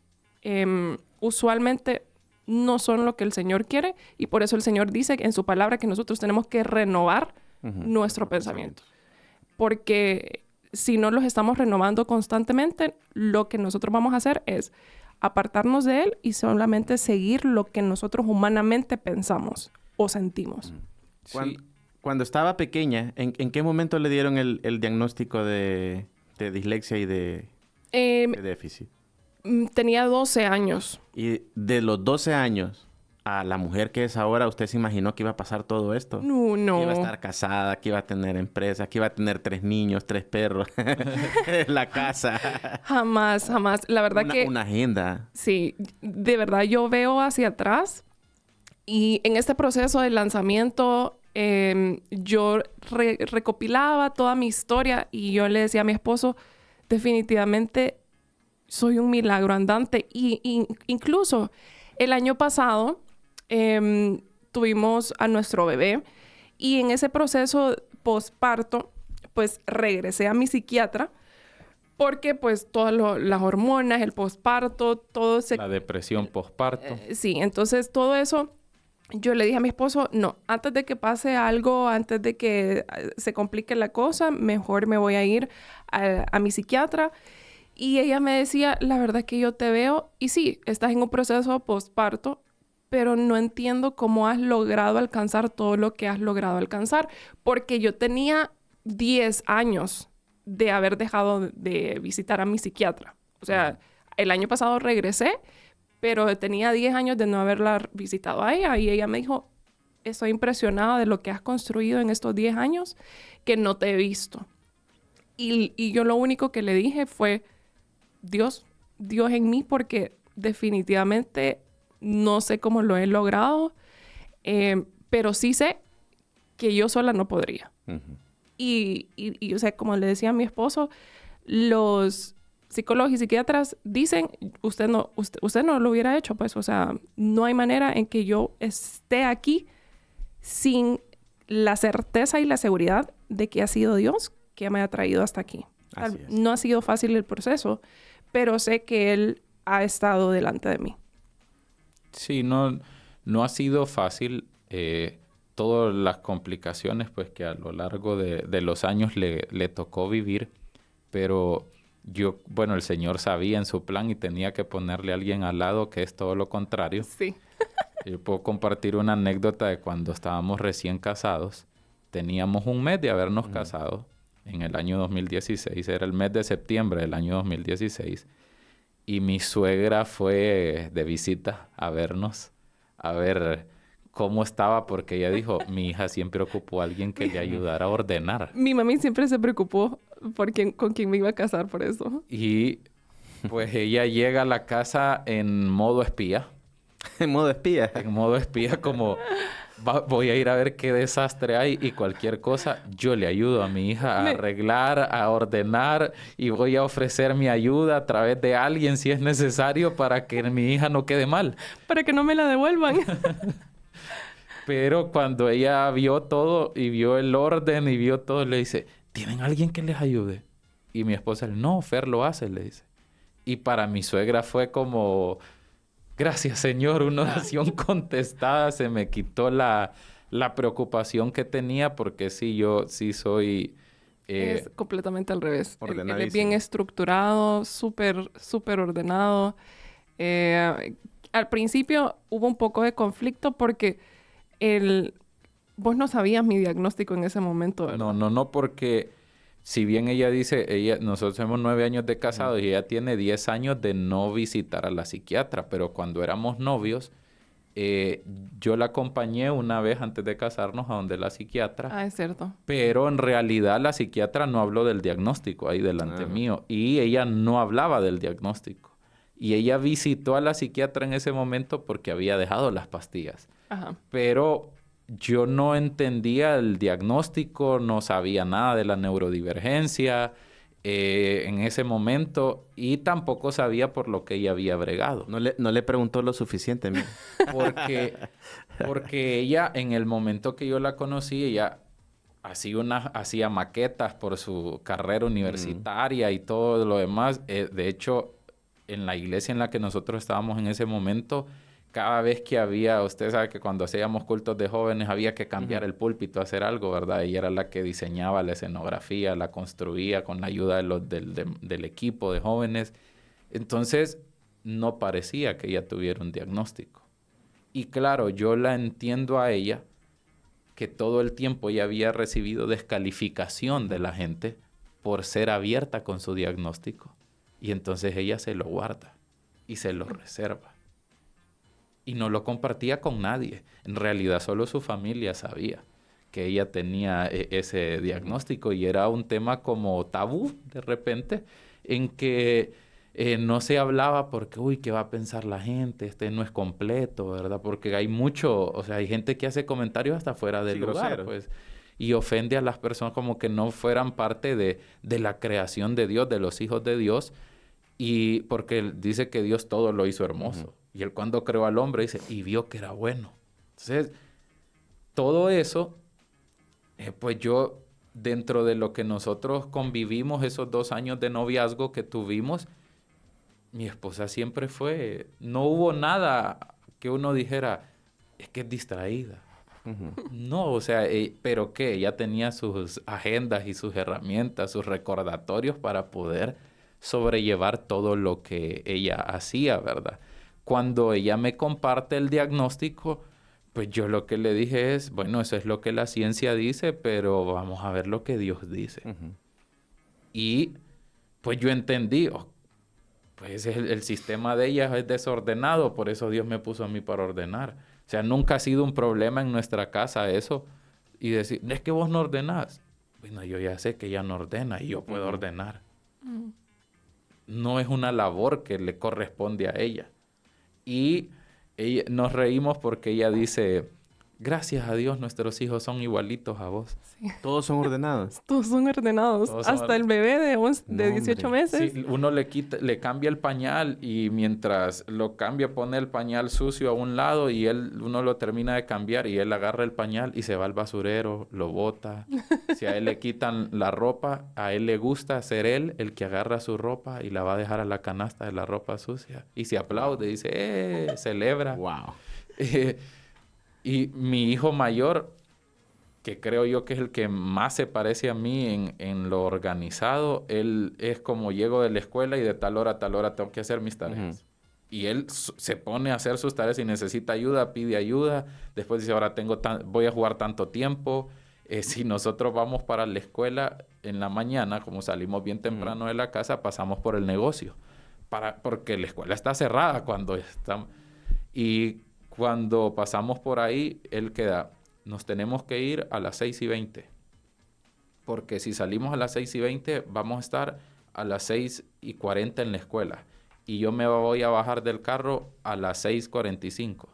usualmente no son lo que el Señor quiere, y por eso el Señor dice en su palabra que nosotros tenemos que renovar nuestro pensamiento. Porque si no los estamos renovando constantemente, lo que nosotros vamos a hacer es apartarnos de él y solamente seguir lo que nosotros humanamente pensamos o sentimos. Cuando estaba pequeña, ¿en qué momento le dieron el diagnóstico de dislexia y de déficit? Tenía 12 años. Y de los 12 años a la mujer que es ahora, ¿usted se imaginó que iba a pasar todo esto? No. Que iba a estar casada, que iba a tener empresa, que iba a tener 3 niños, 3 perros, la casa. Jamás. La verdad Una agenda. Sí, de verdad yo veo hacia atrás y en este proceso de lanzamiento yo recopilaba toda mi historia y yo le decía a mi esposo, definitivamente soy un milagro andante. Y incluso el año pasado tuvimos a nuestro bebé y en ese proceso posparto, pues regresé a mi psiquiatra porque pues todas las hormonas, el posparto, todo se... La depresión posparto. Sí, entonces todo eso, yo le dije a mi esposo, no, antes de que pase algo, antes de que se complique la cosa, mejor me voy a ir a mi psiquiatra. Y ella me decía, la verdad que yo te veo, y sí, estás en un proceso posparto, pero no entiendo cómo has logrado alcanzar todo lo que has logrado alcanzar. Porque yo tenía 10 años de haber dejado de visitar a mi psiquiatra. O sea, el año pasado regresé, pero tenía 10 años de no haberla visitado a ella. Y ella me dijo, estoy impresionada de lo que has construido en estos 10 años que no te he visto. Y yo lo único que le dije fue, Dios en mí, porque definitivamente no sé cómo lo he logrado, pero sí sé que yo sola no podría. Uh-huh. Y o sea, como le decía a mi esposo, los psicólogos y psiquiatras dicen, usted no lo hubiera hecho, pues, o sea, no hay manera en que yo esté aquí sin la certeza y la seguridad de que ha sido Dios que me ha traído hasta aquí. No ha sido fácil el proceso, pero sé que Él ha estado delante de mí. Sí, no ha sido fácil. Todas las complicaciones pues que a lo largo de los años le tocó vivir, pero el Señor sabía en su plan y tenía que ponerle a alguien al lado que es todo lo contrario. Sí. Yo puedo compartir una anécdota de cuando estábamos recién casados. Teníamos un mes de habernos casado en el año 2016. Era el mes de septiembre del año 2016. Y mi suegra fue de visita a vernos, a ver cómo estaba, porque ella dijo, mi hija siempre ocupó a alguien que le ayudara a ordenar. Mi mami siempre se preocupó con quién me iba a casar por eso. Y pues ella llega a la casa en modo espía. ¿En modo espía? En modo espía, como voy a ir a ver qué desastre hay y cualquier cosa, yo le ayudo a mi hija a arreglar, a ordenar y voy a ofrecer mi ayuda a través de alguien si es necesario para que mi hija no quede mal. Para que no me la devuelvan. Pero cuando ella vio todo y vio el orden y vio todo, le dice, ¿tienen alguien que les ayude? Y mi esposa, no, Fer lo hace, le dice. Y para mi suegra fue como, gracias Señor, una oración contestada. Se me quitó la preocupación que tenía porque sí, yo sí soy... es completamente al revés. Él es bien estructurado, súper ordenado. Al principio hubo un poco de conflicto porque vos no sabías mi diagnóstico en ese momento, ¿verdad? No, porque si bien ella dice, nosotros tenemos 9 años de casados y ella tiene 10 años de no visitar a la psiquiatra, pero cuando éramos novios, yo la acompañé una vez antes de casarnos a donde la psiquiatra. Ah, es cierto. Pero en realidad la psiquiatra no habló del diagnóstico ahí delante mío y ella no hablaba del diagnóstico. Y ella visitó a la psiquiatra en ese momento porque había dejado las pastillas. Ajá. Pero yo no entendía el diagnóstico, no sabía nada de la neurodivergencia en ese momento y tampoco sabía por lo que ella había bregado. No le preguntó lo suficiente, mira. Porque ella, en el momento que yo la conocí, ella hacía maquetas por su carrera universitaria y todo lo demás. De hecho, en la iglesia en la que nosotros estábamos en ese momento, cada vez que había, usted sabe que cuando hacíamos cultos de jóvenes había que cambiar el púlpito, hacer algo, ¿verdad? Ella era la que diseñaba la escenografía, la construía con la ayuda del equipo de jóvenes. Entonces, no parecía que ella tuviera un diagnóstico. Y claro, yo la entiendo a ella, que todo el tiempo ella había recibido descalificación de la gente por ser abierta con su diagnóstico. Y entonces ella se lo guarda y se lo reserva. Y no lo compartía con nadie. En realidad solo su familia sabía que ella tenía ese diagnóstico y era un tema como tabú de repente, en que no se hablaba porque, uy, ¿qué va a pensar la gente? Este no es completo, ¿verdad? Porque hay mucho, o sea, hay gente que hace comentarios hasta fuera del lugar, pues, y ofende a las personas como que no fueran parte de la creación de Dios, de los hijos de Dios, y porque él dice que Dios todo lo hizo hermoso. Y él cuando creó al hombre dice, y vio que era bueno. Entonces, todo eso, pues yo, dentro de lo que nosotros convivimos, esos 2 años de noviazgo que tuvimos, mi esposa siempre fue, no hubo nada que uno dijera, es que es distraída. No, o sea, pero que ella tenía sus agendas y sus herramientas, sus recordatorios para poder sobrellevar todo lo que ella hacía, ¿verdad? Cuando ella me comparte el diagnóstico, pues yo lo que le dije es, bueno, eso es lo que la ciencia dice, pero vamos a ver lo que Dios dice. Y pues yo entendí, pues el sistema de ella es desordenado, por eso Dios me puso a mí para ordenar. O sea, nunca ha sido un problema en nuestra casa eso. Y decir, es que vos no ordenás. Bueno, yo ya sé que ella no ordena y yo puedo ordenar. No es una labor que le corresponde a ella. Y nos reímos porque ella dice, gracias a Dios nuestros hijos son igualitos a vos. Sí. Todos son ordenados. Todos son ordenados. Hasta el bebé de 18 meses. Sí, uno le cambia el pañal y mientras lo cambia pone el pañal sucio a un lado y uno lo termina de cambiar y él agarra el pañal y se va al basurero, lo bota. Si a él le quitan la ropa, a él le gusta ser él el que agarra su ropa y la va a dejar a la canasta de la ropa sucia. Y se aplaude, dice, celebra. Wow. Y mi hijo mayor, que creo yo que es el que más se parece a mí en lo organizado, él es como llego de la escuela y de tal hora a tal hora tengo que hacer mis tareas. Y él se pone a hacer sus tareas y necesita ayuda, pide ayuda. Después dice, ahora voy a jugar tanto tiempo. Si nosotros vamos para la escuela en la mañana, como salimos bien temprano de la casa, pasamos por el negocio. Porque la escuela está cerrada cuando estamos... Y cuando pasamos por ahí, él queda, nos tenemos que ir a las 6:20. Porque si salimos a las 6:20, vamos a estar a las 6:40 en la escuela. Y yo me voy a bajar del carro a las 6:45.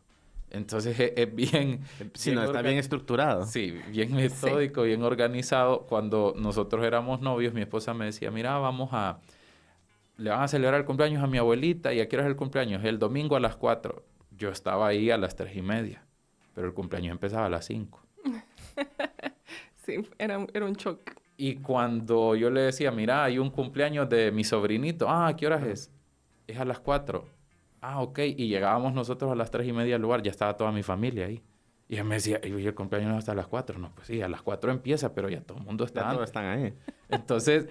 Entonces es bien... Sí, no, está bien estructurado. Sí, bien metódico, bien organizado. Cuando nosotros éramos novios, mi esposa me decía, mira, le van a celebrar el cumpleaños a mi abuelita. ¿Y a qué hora es el cumpleaños? El domingo a las 4. Yo estaba ahí a las 3:30, pero el cumpleaños empezaba a las 5. Sí, era un shock. Y cuando yo le decía, mira, hay un cumpleaños de mi sobrinito. ¿A qué horas es? Es a las 4. Ok. Y llegábamos nosotros a las 3:30 al lugar, ya estaba toda mi familia ahí. Y él me decía, ¿y el cumpleaños no es hasta las 4? No, pues sí, a las 4 empieza, pero ya todo el mundo está. Ya todos están ahí. Entonces,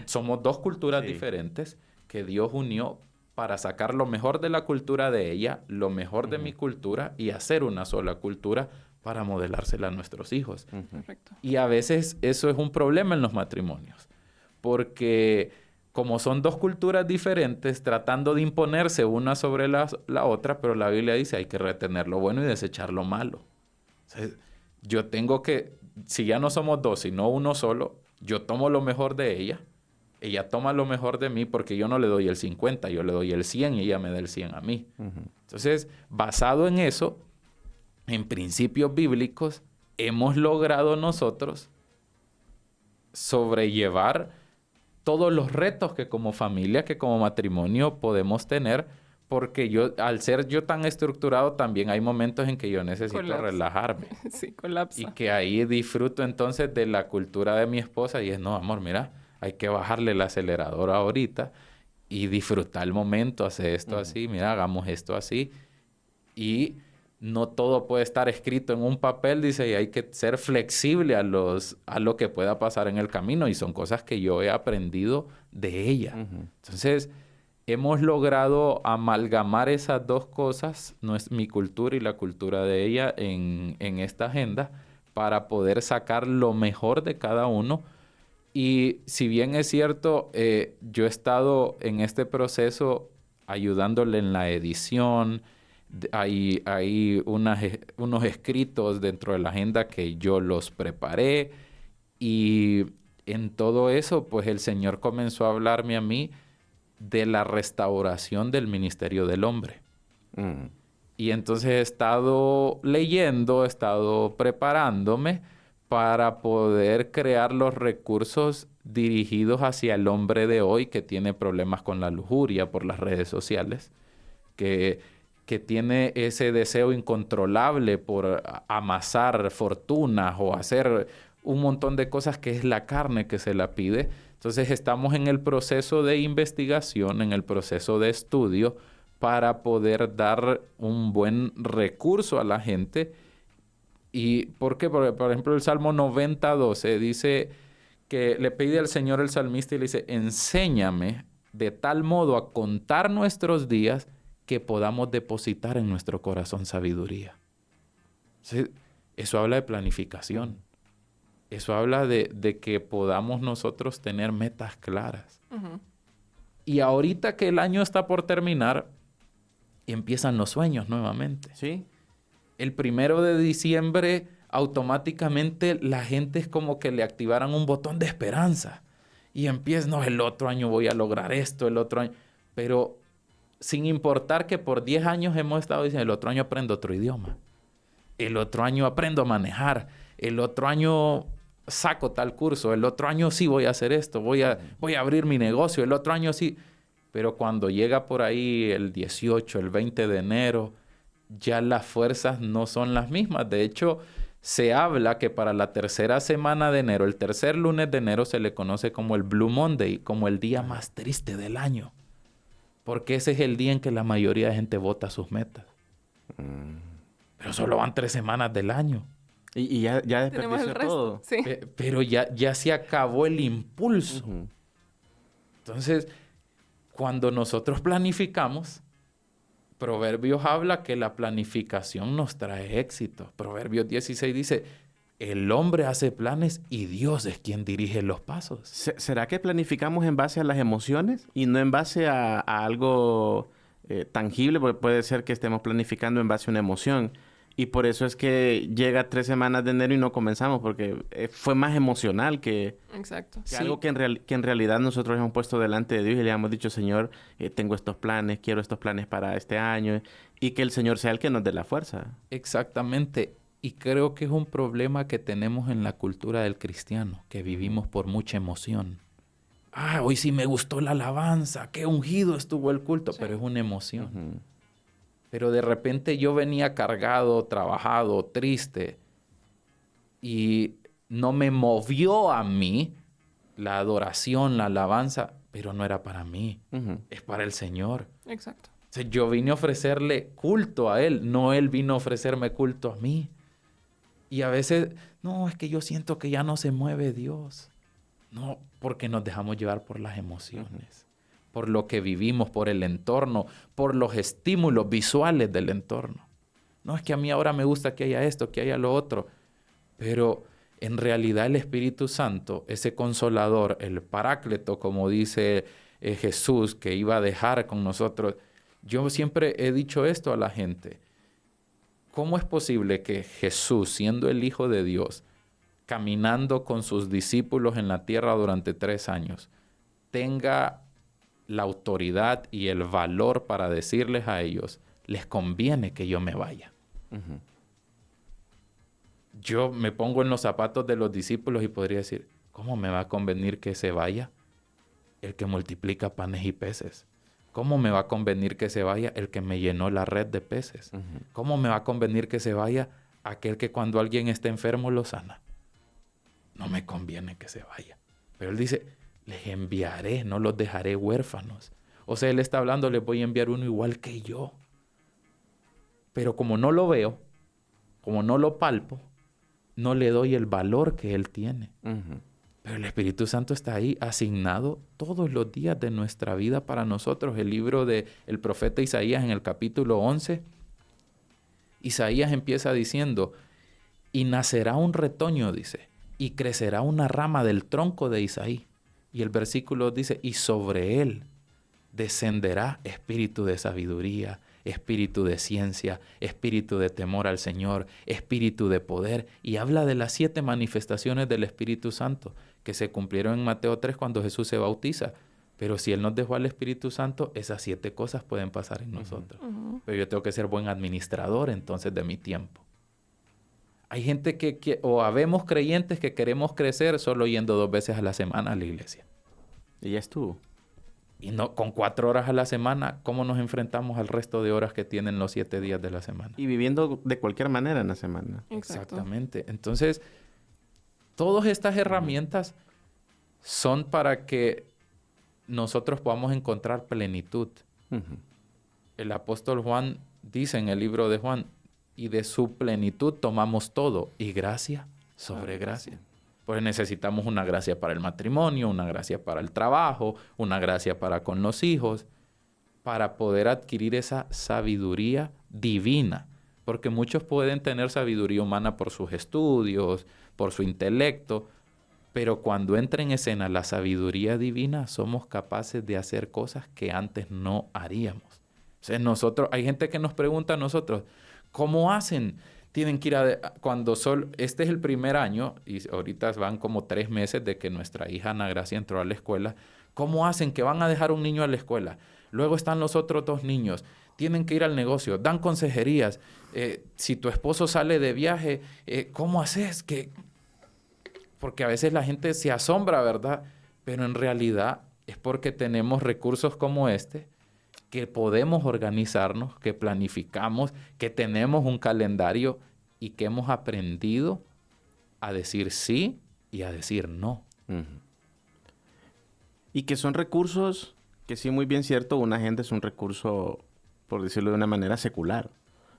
somos 2 culturas diferentes que Dios unió para sacar lo mejor de la cultura de ella, lo mejor de mi cultura y hacer una sola cultura para modelársela a nuestros hijos. Correcto. Y a veces eso es un problema en los matrimonios, porque como son 2 culturas diferentes, tratando de imponerse una sobre la otra, pero la Biblia dice hay que retener lo bueno y desechar lo malo. O sea, yo tengo que, si ya no somos 2, sino uno solo, yo tomo lo mejor de ella toma lo mejor de mí porque yo no le doy el 50, yo le doy el 100 y ella me da el 100 a mí. Entonces, basado en eso, en principios bíblicos, hemos logrado nosotros sobrellevar todos los retos que como familia, que como matrimonio podemos tener, porque al ser yo tan estructurado, también hay momentos en que yo necesito relajarme. Sí, colapsa. Y que ahí disfruto entonces de la cultura de mi esposa y es, no, amor, mira, hay que bajarle el acelerador ahorita y disfrutar el momento, hacer esto así, mira, hagamos esto así. Y no todo puede estar escrito en un papel, dice, y hay que ser flexible a lo que pueda pasar en el camino. Y son cosas que yo he aprendido de ella. Entonces, hemos logrado amalgamar esas dos cosas, mi cultura y la cultura de ella, en esta agenda, para poder sacar lo mejor de cada uno. Y si bien es cierto, yo he estado en este proceso ayudándole en la edición. Hay unos escritos dentro de la agenda que yo los preparé, y en todo eso, pues el Señor comenzó a hablarme a mí de la restauración del ministerio del hombre. Y entonces he estado leyendo, he estado preparándome para poder crear los recursos dirigidos hacia el hombre de hoy que tiene problemas con la lujuria por las redes sociales, que tiene ese deseo incontrolable por amasar fortunas o hacer un montón de cosas que es la carne que se la pide. Entonces estamos en el proceso de investigación, en el proceso de estudio, para poder dar un buen recurso a la gente. ¿Y por qué? Porque, por ejemplo, el Salmo 90:12 dice que le pide al Señor el salmista y le dice, enséñame de tal modo a contar nuestros días que podamos depositar en nuestro corazón sabiduría. Entonces, eso habla de planificación. Eso habla de que podamos nosotros tener metas claras. Y ahorita que el año está por terminar, empiezan los sueños nuevamente. Sí. El 1 de diciembre, automáticamente la gente es como que le activaran un botón de esperanza. Y empieza, no, el otro año voy a lograr esto, el otro año. Pero sin importar que por 10 años hemos estado diciendo, el otro año aprendo otro idioma. El otro año aprendo a manejar. El otro año saco tal curso. El otro año sí voy a hacer esto. Voy a abrir mi negocio. El otro año sí. Pero cuando llega por ahí el 18, el 20 de enero, ya las fuerzas no son las mismas. De hecho, se habla que para la tercera semana de enero, el tercer lunes de enero, se le conoce como el Blue Monday, como el día más triste del año. Porque ese es el día en que la mayoría de gente vota sus metas. Pero solo van 3 semanas del año. Y ya desperdició todo. Sí. Pero ya se acabó el impulso. Entonces, cuando nosotros planificamos, Proverbios habla que la planificación nos trae éxito. Proverbios 16 dice, el hombre hace planes y Dios es quien dirige los pasos. ¿Será que planificamos en base a las emociones y no en base a algo tangible? Porque puede ser que estemos planificando en base a una emoción. Y por eso es que llega 3 semanas de enero y no comenzamos, porque fue más emocional que, Exacto. que Sí. algo que en realidad nosotros hemos puesto delante de Dios y le hemos dicho, Señor, tengo estos planes, quiero estos planes para este año, y que el Señor sea el que nos dé la fuerza. Exactamente. Y creo que es un problema que tenemos en la cultura del cristiano, que vivimos por mucha emoción. Ah, hoy sí me gustó la alabanza, qué ungido estuvo el culto, pero es una emoción. Pero de repente yo venía cargado, trabajado, triste, y no me movió a mí la adoración, la alabanza, pero no era para mí, es para el Señor. Exacto. O sea, yo vine a ofrecerle culto a Él, no Él vino a ofrecerme culto a mí. Y a veces, no, es que yo siento que ya no se mueve Dios. No, porque nos dejamos llevar por las emociones, por lo que vivimos, por el entorno, por los estímulos visuales del entorno. No, es que a mí ahora me gusta que haya esto, que haya lo otro. Pero en realidad el Espíritu Santo, ese consolador, el paráclito, como dice Jesús, que iba a dejar con nosotros. Yo siempre he dicho esto a la gente. ¿Cómo es posible que Jesús, siendo el Hijo de Dios, caminando con sus discípulos en la tierra durante 3 años, tenga la autoridad y el valor para decirles a ellos, les conviene que yo me vaya? Yo me pongo en los zapatos de los discípulos y podría decir, ¿cómo me va a convenir que se vaya el que multiplica panes y peces? ¿Cómo me va a convenir que se vaya el que me llenó la red de peces? ¿Cómo me va a convenir que se vaya aquel que cuando alguien está enfermo lo sana? No me conviene que se vaya. Pero él dice, les enviaré, no los dejaré huérfanos. O sea, él está hablando, les voy a enviar uno igual que yo. Pero como no lo veo, como no lo palpo, no le doy el valor que Él tiene. Pero el Espíritu Santo está ahí asignado todos los días de nuestra vida para nosotros. El libro del profeta Isaías en el capítulo 11, Isaías empieza diciendo, y nacerá un retoño, dice, y crecerá una rama del tronco de Isaí. Y el versículo dice, y sobre él descenderá espíritu de sabiduría, espíritu de ciencia, espíritu de temor al Señor, espíritu de poder. Y habla de las 7 manifestaciones del Espíritu Santo que se cumplieron en Mateo 3 cuando Jesús se bautiza. Pero si Él nos dejó al Espíritu Santo, esas 7 cosas pueden pasar en nosotros. Pero yo tengo que ser buen administrador entonces de mi tiempo. Hay gente o habemos creyentes que queremos crecer solo yendo 2 veces a la semana a la iglesia. Y ya estuvo. Y no, con 4 horas a la semana, ¿cómo nos enfrentamos al resto de horas que tienen los 7 días de la semana? Y viviendo de cualquier manera en la semana. Exacto. Exactamente. Entonces, todas estas herramientas son para que nosotros podamos encontrar plenitud. El apóstol Juan dice en el libro de Juan, y de su plenitud tomamos todo, y gracia sobre gracia. Pues necesitamos una gracia para el matrimonio, una gracia para el trabajo, una gracia para con los hijos, para poder adquirir esa sabiduría divina. Porque muchos pueden tener sabiduría humana por sus estudios, por su intelecto, pero cuando entra en escena la sabiduría divina, somos capaces de hacer cosas que antes no haríamos. O sea, hay gente que nos pregunta a nosotros, ¿cómo hacen? Tienen que ir este es el primer año, y ahorita van como 3 meses de que nuestra hija Ana Gracia entró a la escuela. ¿Cómo hacen que van a dejar un niño a la escuela? Luego están los otros 2 niños. Tienen que ir al negocio, dan consejerías. Si tu esposo sale de viaje, ¿cómo haces? Porque a veces la gente se asombra, ¿verdad? Pero en realidad es porque tenemos recursos como este, que podemos organizarnos, que planificamos, que tenemos un calendario y que hemos aprendido a decir sí y a decir no. Y que son recursos que sí, muy bien cierto, una agenda es un recurso, por decirlo de una manera, secular.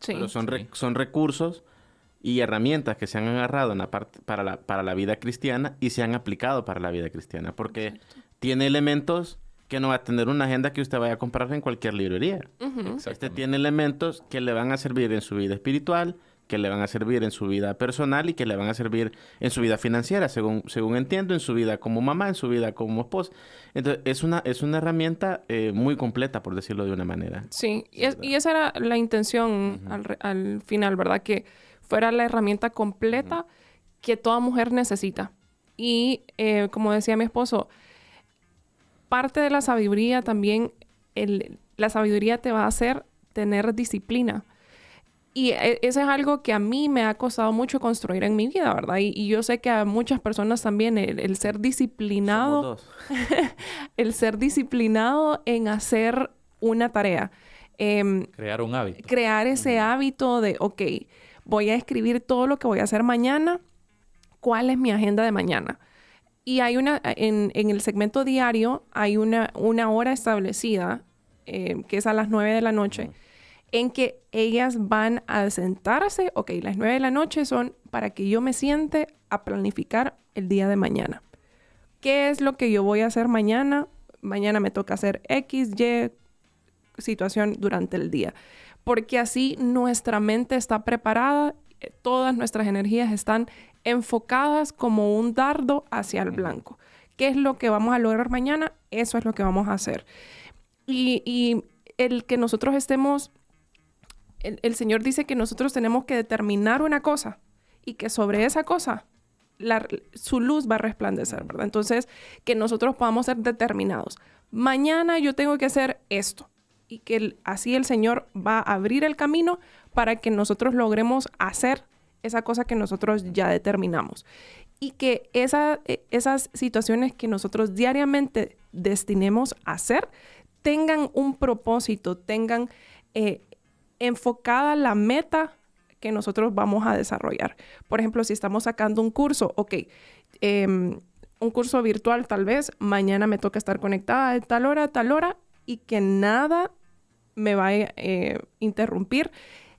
Sí. Pero son recursos y herramientas que se han agarrado para la vida cristiana y se han aplicado para la vida cristiana. Porque tiene elementos que no va a tener una agenda que usted vaya a comprar en cualquier librería. Este tiene elementos que le van a servir en su vida espiritual, que le van a servir en su vida personal y que le van a servir en su vida financiera, según entiendo, en su vida como mamá, en su vida como esposa. Entonces, es una herramienta muy completa, por decirlo de una manera. Sí, y esa era la intención al final, ¿verdad? Que fuera la herramienta completa que toda mujer necesita. Y como decía mi esposo, parte de la sabiduría también, la sabiduría te va a hacer tener disciplina. Y eso es algo que a mí me ha costado mucho construir en mi vida, ¿verdad? Y yo sé que a muchas personas también el ser disciplinado, el ser disciplinado en hacer una tarea. Crear un hábito. Crear ese hábito de, ok, voy a escribir todo lo que voy a hacer mañana. ¿Cuál es mi agenda de mañana? Y hay en el segmento diario, hay una hora establecida, que es a las 9 de la noche, en que ellas van a sentarse. Ok, las 9 de la noche son para que yo me siente a planificar el día de mañana. ¿Qué es lo que yo voy a hacer mañana? Mañana me toca hacer X, Y situación durante el día. Porque así nuestra mente está preparada, todas nuestras energías están enfocadas como un dardo hacia el blanco. ¿Qué es lo que vamos a lograr mañana? Eso es lo que vamos a hacer. Y el que nosotros estemos... El Señor dice que nosotros tenemos que determinar una cosa y que sobre esa cosa su luz va a resplandecer, ¿verdad? Entonces, que nosotros podamos ser determinados. Mañana yo tengo que hacer esto. Y que así el Señor va a abrir el camino para que nosotros logremos hacer esa cosa que nosotros ya determinamos. Y que esas situaciones que nosotros diariamente destinemos a hacer tengan un propósito, tengan enfocada la meta que nosotros vamos a desarrollar. Por ejemplo, si estamos sacando un curso, un curso virtual tal vez, mañana me toca estar conectada de tal hora a tal hora y que nada me va a interrumpir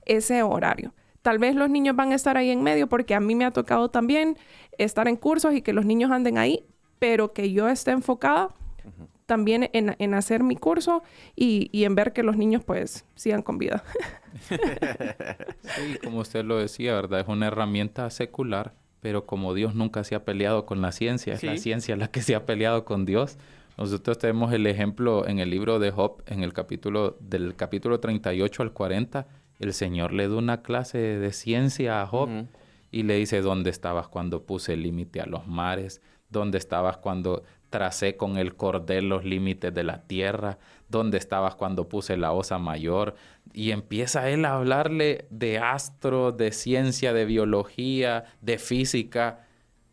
ese horario. Tal vez los niños van a estar ahí en medio porque a mí me ha tocado también estar en cursos y que los niños anden ahí, pero que yo esté enfocada también en hacer mi curso y en ver que los niños pues sigan con vida. Sí, como usted lo decía, ¿verdad? Es una herramienta secular, pero como Dios nunca se ha peleado con la ciencia, Sí. es la ciencia la que se ha peleado con Dios. Nosotros tenemos el ejemplo en el libro de Job, en el capítulo 38 al 40, el Señor le da una clase de ciencia a Job y le dice, ¿dónde estabas cuando puse el límite a los mares? ¿Dónde estabas cuando tracé con el cordel los límites de la tierra? ¿Dónde estabas cuando puse la osa mayor? Y empieza él a hablarle de astros, de ciencia, de biología, de física,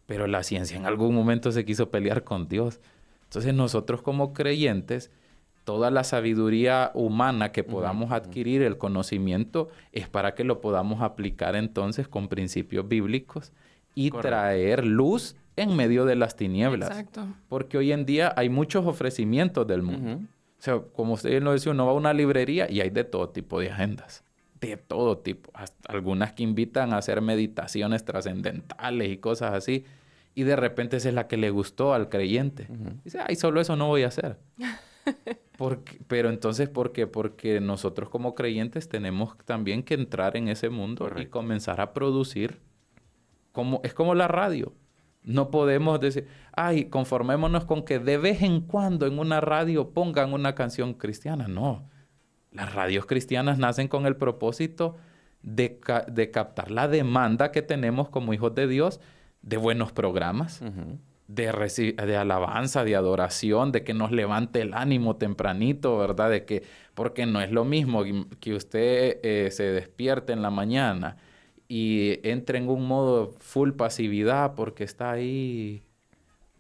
pero la ciencia en algún momento se quiso pelear con Dios. Entonces nosotros como creyentes, toda la sabiduría humana que podamos adquirir, el conocimiento, es para que lo podamos aplicar entonces con principios bíblicos y traer luz en medio de las tinieblas. Exacto. Porque hoy en día hay muchos ofrecimientos del mundo. O sea, como usted lo decía, uno va a una librería y hay de todo tipo de agendas. De todo tipo. Hasta algunas que invitan a hacer meditaciones trascendentales y cosas así. Y de repente esa es la que le gustó al creyente. Dice, ay, solo eso no voy a hacer. Pero entonces, ¿por qué? Porque nosotros como creyentes tenemos también que entrar en ese mundo y comenzar a producir. Es como la radio. No podemos decir, ay, conformémonos con que de vez en cuando en una radio pongan una canción cristiana. No. Las radios cristianas nacen con el propósito de captar la demanda que tenemos como hijos de Dios de buenos programas, de alabanza, de adoración, de que nos levante el ánimo tempranito, ¿verdad? Porque no es lo mismo que usted se despierte en la mañana y entre en un modo full pasividad porque está ahí,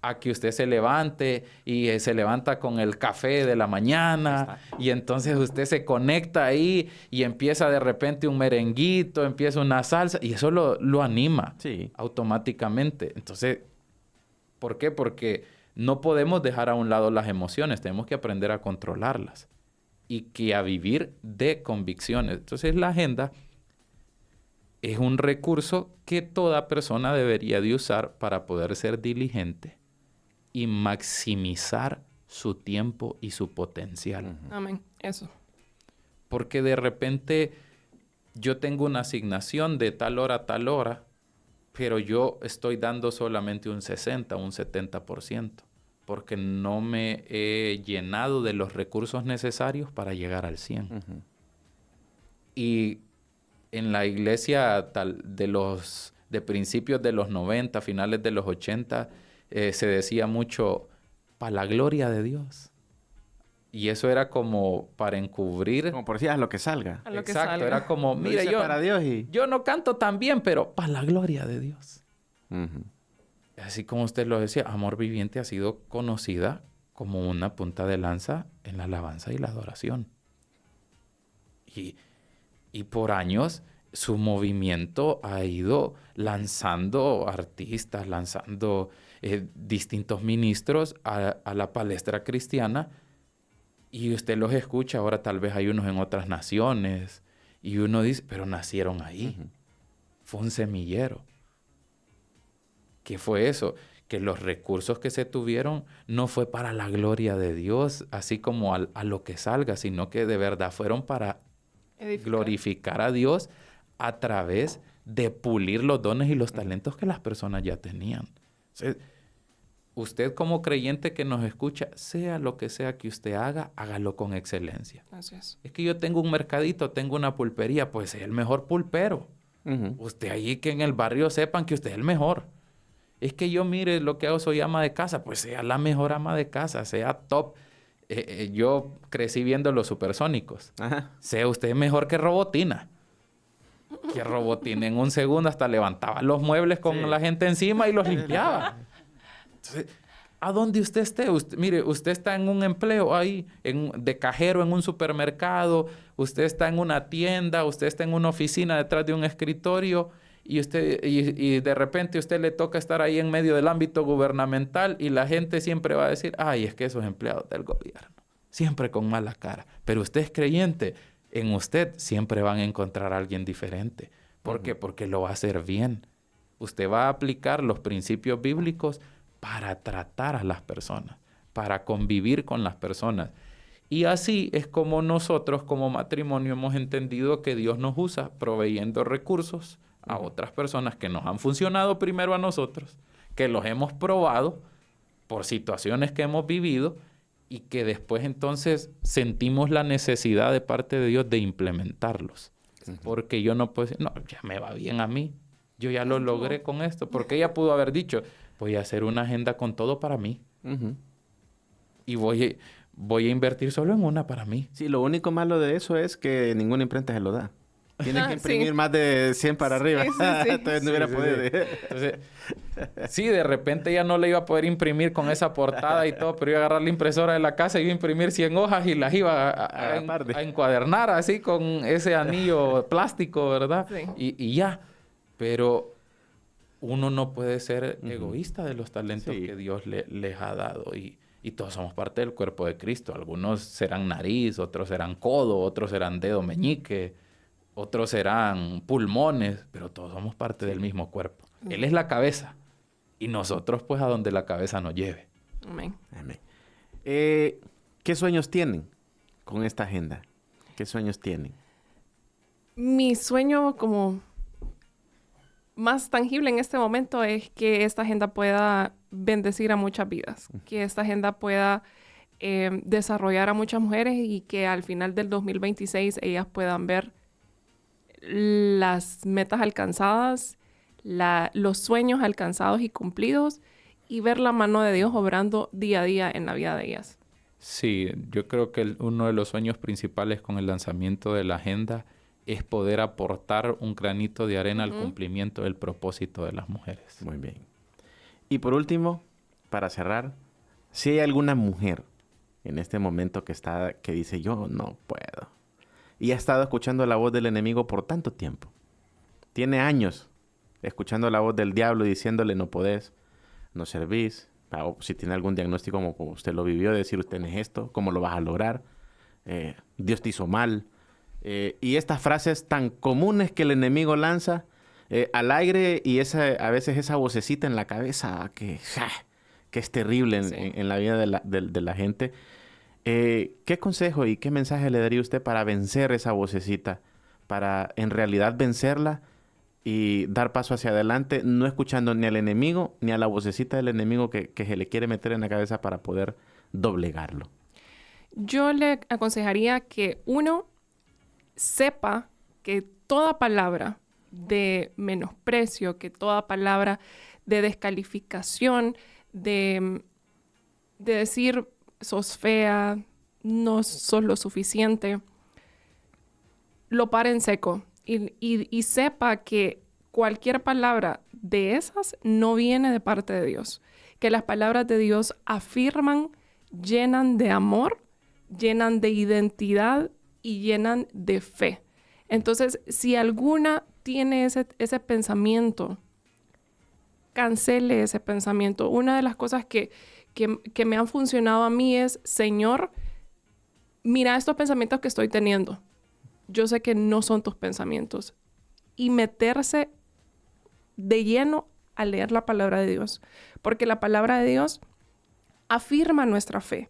a que usted se levante y se levanta con el café de la mañana y entonces usted se conecta ahí y empieza de repente un merenguito, empieza una salsa y eso lo anima automáticamente. Entonces, ¿por qué? Porque no podemos dejar a un lado las emociones, tenemos que aprender a controlarlas y a vivir de convicciones. Entonces, la agenda es un recurso que toda persona debería de usar para poder ser diligente y maximizar su tiempo y su potencial. Amén. Eso. Porque de repente yo tengo una asignación de tal hora a tal hora, pero yo estoy dando solamente un 60, un 70%, porque no me he llenado de los recursos necesarios para llegar al 100. Y en la iglesia de principios de los 90, finales de los 80, se decía mucho, para la gloria de Dios. Y eso era como para encubrir. Como por si haz lo que salga. Exacto, era como, mira, yo no canto tan bien, pero para la gloria de Dios. Así como usted lo decía, Amor Viviente ha sido conocida como una punta de lanza en la alabanza y la adoración. Y por años su movimiento ha ido lanzando artistas, lanzando distintos ministros a la palestra cristiana. Y usted los escucha, ahora tal vez hay unos en otras naciones. Y uno dice, pero nacieron ahí. Fue un semillero. ¿Qué fue eso? Que los recursos que se tuvieron no fue para la gloria de Dios, así como a lo que salga, sino que de verdad fueron para glorificar a Dios a través de pulir los dones y los talentos que las personas ya tenían. Entonces, usted como creyente que nos escucha, sea lo que sea que usted haga, hágalo con excelencia. Así es. Es que yo tengo un mercadito, tengo una pulpería, pues es el mejor pulpero. Usted ahí que en el barrio sepan que usted es el mejor. Es que yo, mire, lo que hago, soy ama de casa, pues sea la mejor ama de casa, sea top. Yo crecí viendo Los Supersónicos. Sea usted mejor que Robotina. Que Robotina en un segundo hasta levantaba los muebles con la gente encima y los limpiaba. Entonces, a donde usted esté, mire, usted está en un empleo ahí, de cajero en un supermercado, usted está en una tienda, usted está en una oficina detrás de un escritorio y de repente a usted le toca estar ahí en medio del ámbito gubernamental y la gente siempre va a decir, ay, es que esos empleados del gobierno, siempre con mala cara. Pero usted es creyente, en usted siempre van a encontrar a alguien diferente. ¿Por qué? Porque lo va a hacer bien. Usted va a aplicar los principios bíblicos para tratar a las personas, para convivir con las personas. Y así es como nosotros como matrimonio hemos entendido que Dios nos usa proveyendo recursos a otras personas que nos han funcionado primero a nosotros, que los hemos probado por situaciones que hemos vivido y que después entonces sentimos la necesidad de parte de Dios de implementarlos. Porque yo no puedo decir, no, ya me va bien a mí, yo ya lo logré con esto. Porque ella pudo haber dicho, voy a hacer una agenda con todo para mí. Y voy a invertir solo en una para mí. Sí, lo único malo de eso es que ninguna imprenta se lo da. Tienen que imprimir más de 100 para arriba. Entonces no hubiera podido. Entonces, sí, de repente ya no le iba a poder imprimir con esa portada y todo, pero iba a agarrar la impresora de la casa y iba a imprimir 100 hojas y las iba a encuadernar así con ese anillo plástico, ¿verdad? Sí. Y ya. Pero uno no puede ser egoísta de los talentos que Dios les ha dado. Y todos somos parte del cuerpo de Cristo. Algunos serán nariz, otros serán codo, otros serán dedo meñique, otros serán pulmones, pero todos somos parte del mismo cuerpo. Él es la cabeza y nosotros pues a donde la cabeza nos lleve. Amén. Amén. ¿Qué sueños tienen con esta agenda? ¿Qué sueños tienen? Mi sueño como más tangible en este momento es que esta agenda pueda bendecir a muchas vidas, que esta agenda pueda desarrollar a muchas mujeres y que al final del 2026 ellas puedan ver las metas alcanzadas, los sueños alcanzados y cumplidos y ver la mano de Dios obrando día a día en la vida de ellas. Sí, yo creo que uno de los sueños principales con el lanzamiento de la agenda es poder aportar un granito de arena al cumplimiento del propósito de las mujeres. Muy bien. Y por último, para cerrar, si hay alguna mujer en este momento que dice, yo no puedo, y ha estado escuchando la voz del enemigo por tanto tiempo, tiene años escuchando la voz del diablo diciéndole no podés, no servís, o si tiene algún diagnóstico como usted lo vivió, decir usted no es esto, ¿cómo lo vas a lograr? Dios te hizo mal. Y estas frases tan comunes que el enemigo lanza al aire y a veces esa vocecita en la cabeza que es terrible en la vida de la gente. ¿Qué consejo y qué mensaje le daría usted para vencer esa vocecita? Para en realidad vencerla y dar paso hacia adelante, no escuchando ni al enemigo ni a la vocecita del enemigo que se le quiere meter en la cabeza para poder doblegarlo. Yo le aconsejaría que uno sepa que toda palabra de menosprecio, que toda palabra de descalificación, de decir sos fea, no sos lo suficiente, lo pare en seco y sepa que cualquier palabra de esas no viene de parte de Dios. Que las palabras de Dios afirman, llenan de amor, llenan de identidad y llenan de fe. Entonces, si alguna tiene ese pensamiento, cancele ese pensamiento. Una de las cosas que me han funcionado a mí es, Señor, mira estos pensamientos que estoy teniendo. Yo sé que no son tus pensamientos. Y meterse de lleno a leer la palabra de Dios. Porque la palabra de Dios afirma nuestra fe.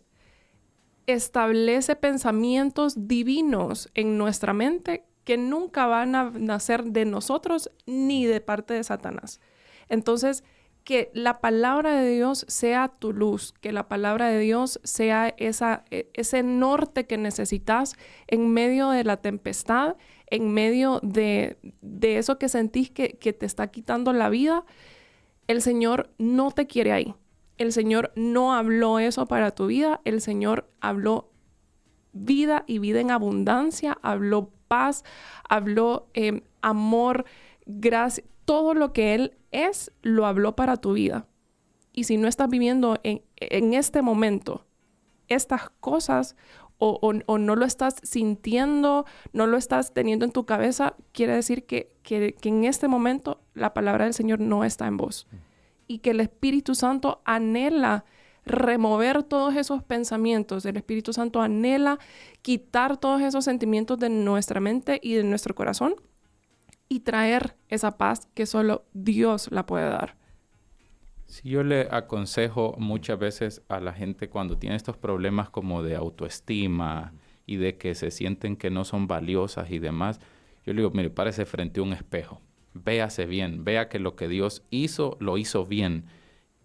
Establece pensamientos divinos en nuestra mente que nunca van a nacer de nosotros ni de parte de Satanás. Entonces, que la palabra de Dios sea tu luz, que la palabra de Dios sea ese norte que necesitas en medio de la tempestad, en medio de eso que sentís que te está quitando la vida. El Señor no te quiere ahí. El Señor no habló eso para tu vida. El Señor habló vida y vida en abundancia, habló paz, habló amor, gracia. Todo lo que Él es, lo habló para tu vida. Y si no estás viviendo en este momento estas cosas o no lo estás sintiendo, no lo estás teniendo en tu cabeza, quiere decir que en este momento la palabra del Señor no está en vos. Y que el Espíritu Santo anhela remover todos esos pensamientos. El Espíritu Santo anhela quitar todos esos sentimientos de nuestra mente y de nuestro corazón y traer esa paz que solo Dios la puede dar. Sí, yo le aconsejo muchas veces a la gente cuando tiene estos problemas como de autoestima y de que se sienten que no son valiosas y demás, yo le digo, mire, párese frente a un espejo, véase bien, vea que lo que Dios hizo, lo hizo bien.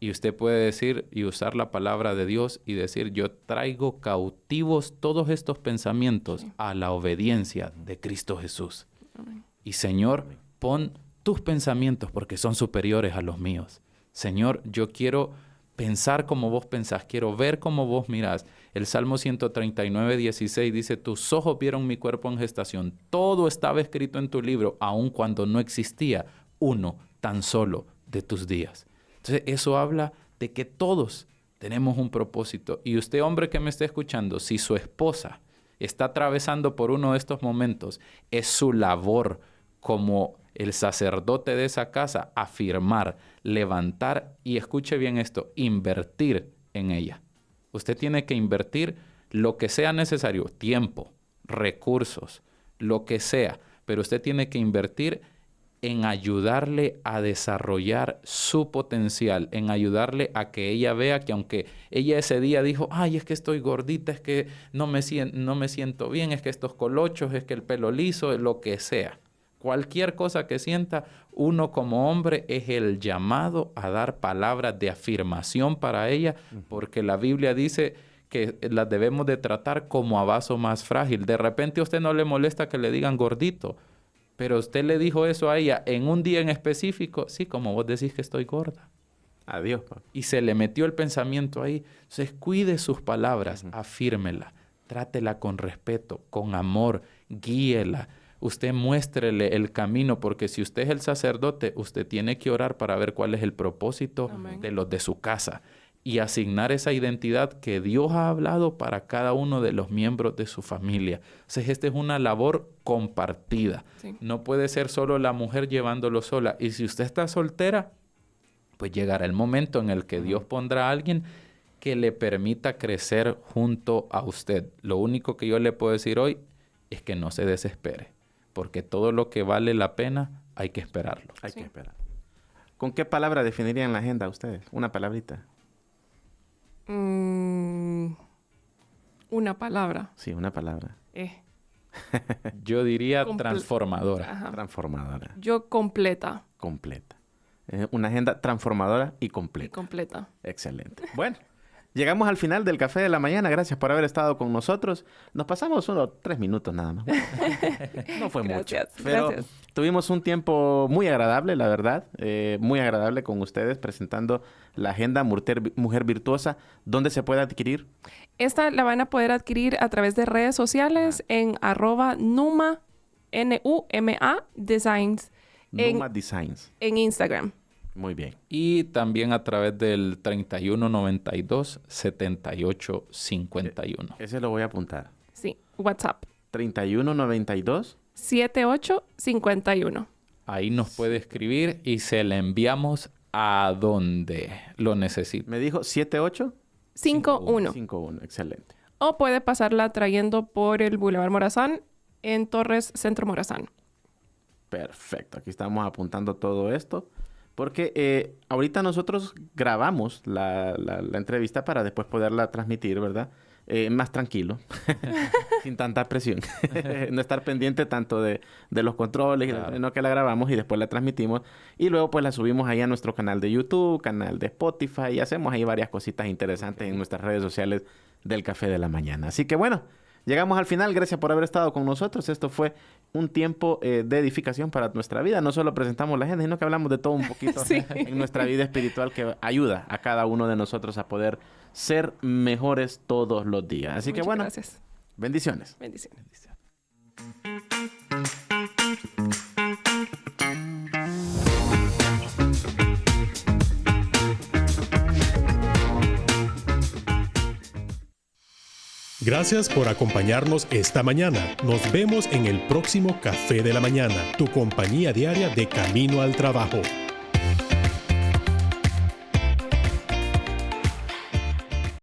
Y usted puede decir y usar la palabra de Dios y decir, yo traigo cautivos todos estos pensamientos a la obediencia de Cristo Jesús. Amén. Y Señor, pon tus pensamientos porque son superiores a los míos. Señor, yo quiero pensar como vos pensás, quiero ver como vos mirás. El Salmo 139, 16 dice, tus ojos vieron mi cuerpo en gestación. Todo estaba escrito en tu libro, aun cuando no existía uno tan solo de tus días. Entonces, eso habla de que todos tenemos un propósito. Y usted, hombre que me está escuchando, si su esposa está atravesando por uno de estos momentos, es su labor como el sacerdote de esa casa afirmar, levantar y, escuche bien esto, invertir en ella. Usted tiene que invertir lo que sea necesario, tiempo, recursos, lo que sea, pero usted tiene que invertir en ayudarle a desarrollar su potencial, en ayudarle a que ella vea que aunque ella ese día dijo, ay, es que estoy gordita, es que no me siento bien, es que estos colochos, es que el pelo liso, lo que sea. Cualquier cosa que sienta, uno como hombre es el llamado a dar palabras de afirmación para ella, porque la Biblia dice que las debemos de tratar como a vaso más frágil. De repente a usted no le molesta que le digan gordito, pero usted le dijo eso a ella en un día en específico, sí, como vos decís que estoy gorda. Adiós, papá. Y se le metió el pensamiento ahí. Entonces cuide sus palabras, afírmela, trátela con respeto, con amor, guíela. Usted muéstrele el camino, porque si usted es el sacerdote, usted tiene que orar para ver cuál es el propósito de los de su casa y asignar esa identidad que Dios ha hablado para cada uno de los miembros de su familia. Entonces, esta es una labor compartida. Sí. No puede ser solo la mujer llevándolo sola. Y si usted está soltera, pues llegará el momento en el que Dios pondrá a alguien que le permita crecer junto a usted. Lo único que yo le puedo decir hoy es que no se desespere, porque todo lo que vale la pena hay que esperarlo. Hay que esperar. ¿Con qué palabra definirían la agenda ustedes? Una palabrita. Una palabra. Sí, una palabra. Yo diría transformadora. Ajá. Transformadora. Yo completa. Completa. Una agenda transformadora y Y completa. completa. Excelente. Bueno, llegamos al final del Café de la Mañana. Gracias por haber estado con nosotros. Nos pasamos unos 3 minutos nada más. No fue mucho. Pero gracias. tuvimos un tiempo muy agradable, la verdad. Muy agradable con ustedes presentando la agenda Mujer Virtuosa. ¿Dónde se puede adquirir? Esta la van a poder adquirir a través de redes sociales en @Numa, Numa Designs. Numa Designs. En Instagram. Muy bien. Y también a través del 3192-7851. Ese lo voy a apuntar. Sí, WhatsApp. 3192. 7851. Ahí nos puede escribir y se le enviamos a donde lo necesite. ¿Me dijo 78? 51. 51, excelente. O puede pasarla trayendo por el Boulevard Morazán en Torres Centro Morazán. Perfecto. Aquí estamos apuntando todo esto. Porque ahorita nosotros grabamos la entrevista para después poderla transmitir, ¿verdad? Más tranquilo, sin tanta presión. No estar pendiente tanto de los controles, Claro. sino que la grabamos y después la transmitimos. Y luego pues la subimos ahí a nuestro canal de YouTube, canal de Spotify, y hacemos ahí varias cositas interesantes en nuestras redes sociales del Café de la Mañana. Así que bueno, llegamos al final. Gracias por haber estado con nosotros. Esto fue un tiempo de edificación para nuestra vida. No solo presentamos la agenda, sino que hablamos de todo un poquito Sí. en nuestra vida espiritual que ayuda a cada uno de nosotros a poder ser mejores todos los días. Así que Muchas bueno, gracias. bendiciones. Bendiciones. Gracias por acompañarnos esta mañana. Nos vemos en el próximo Café de la Mañana, tu compañía diaria de camino al trabajo.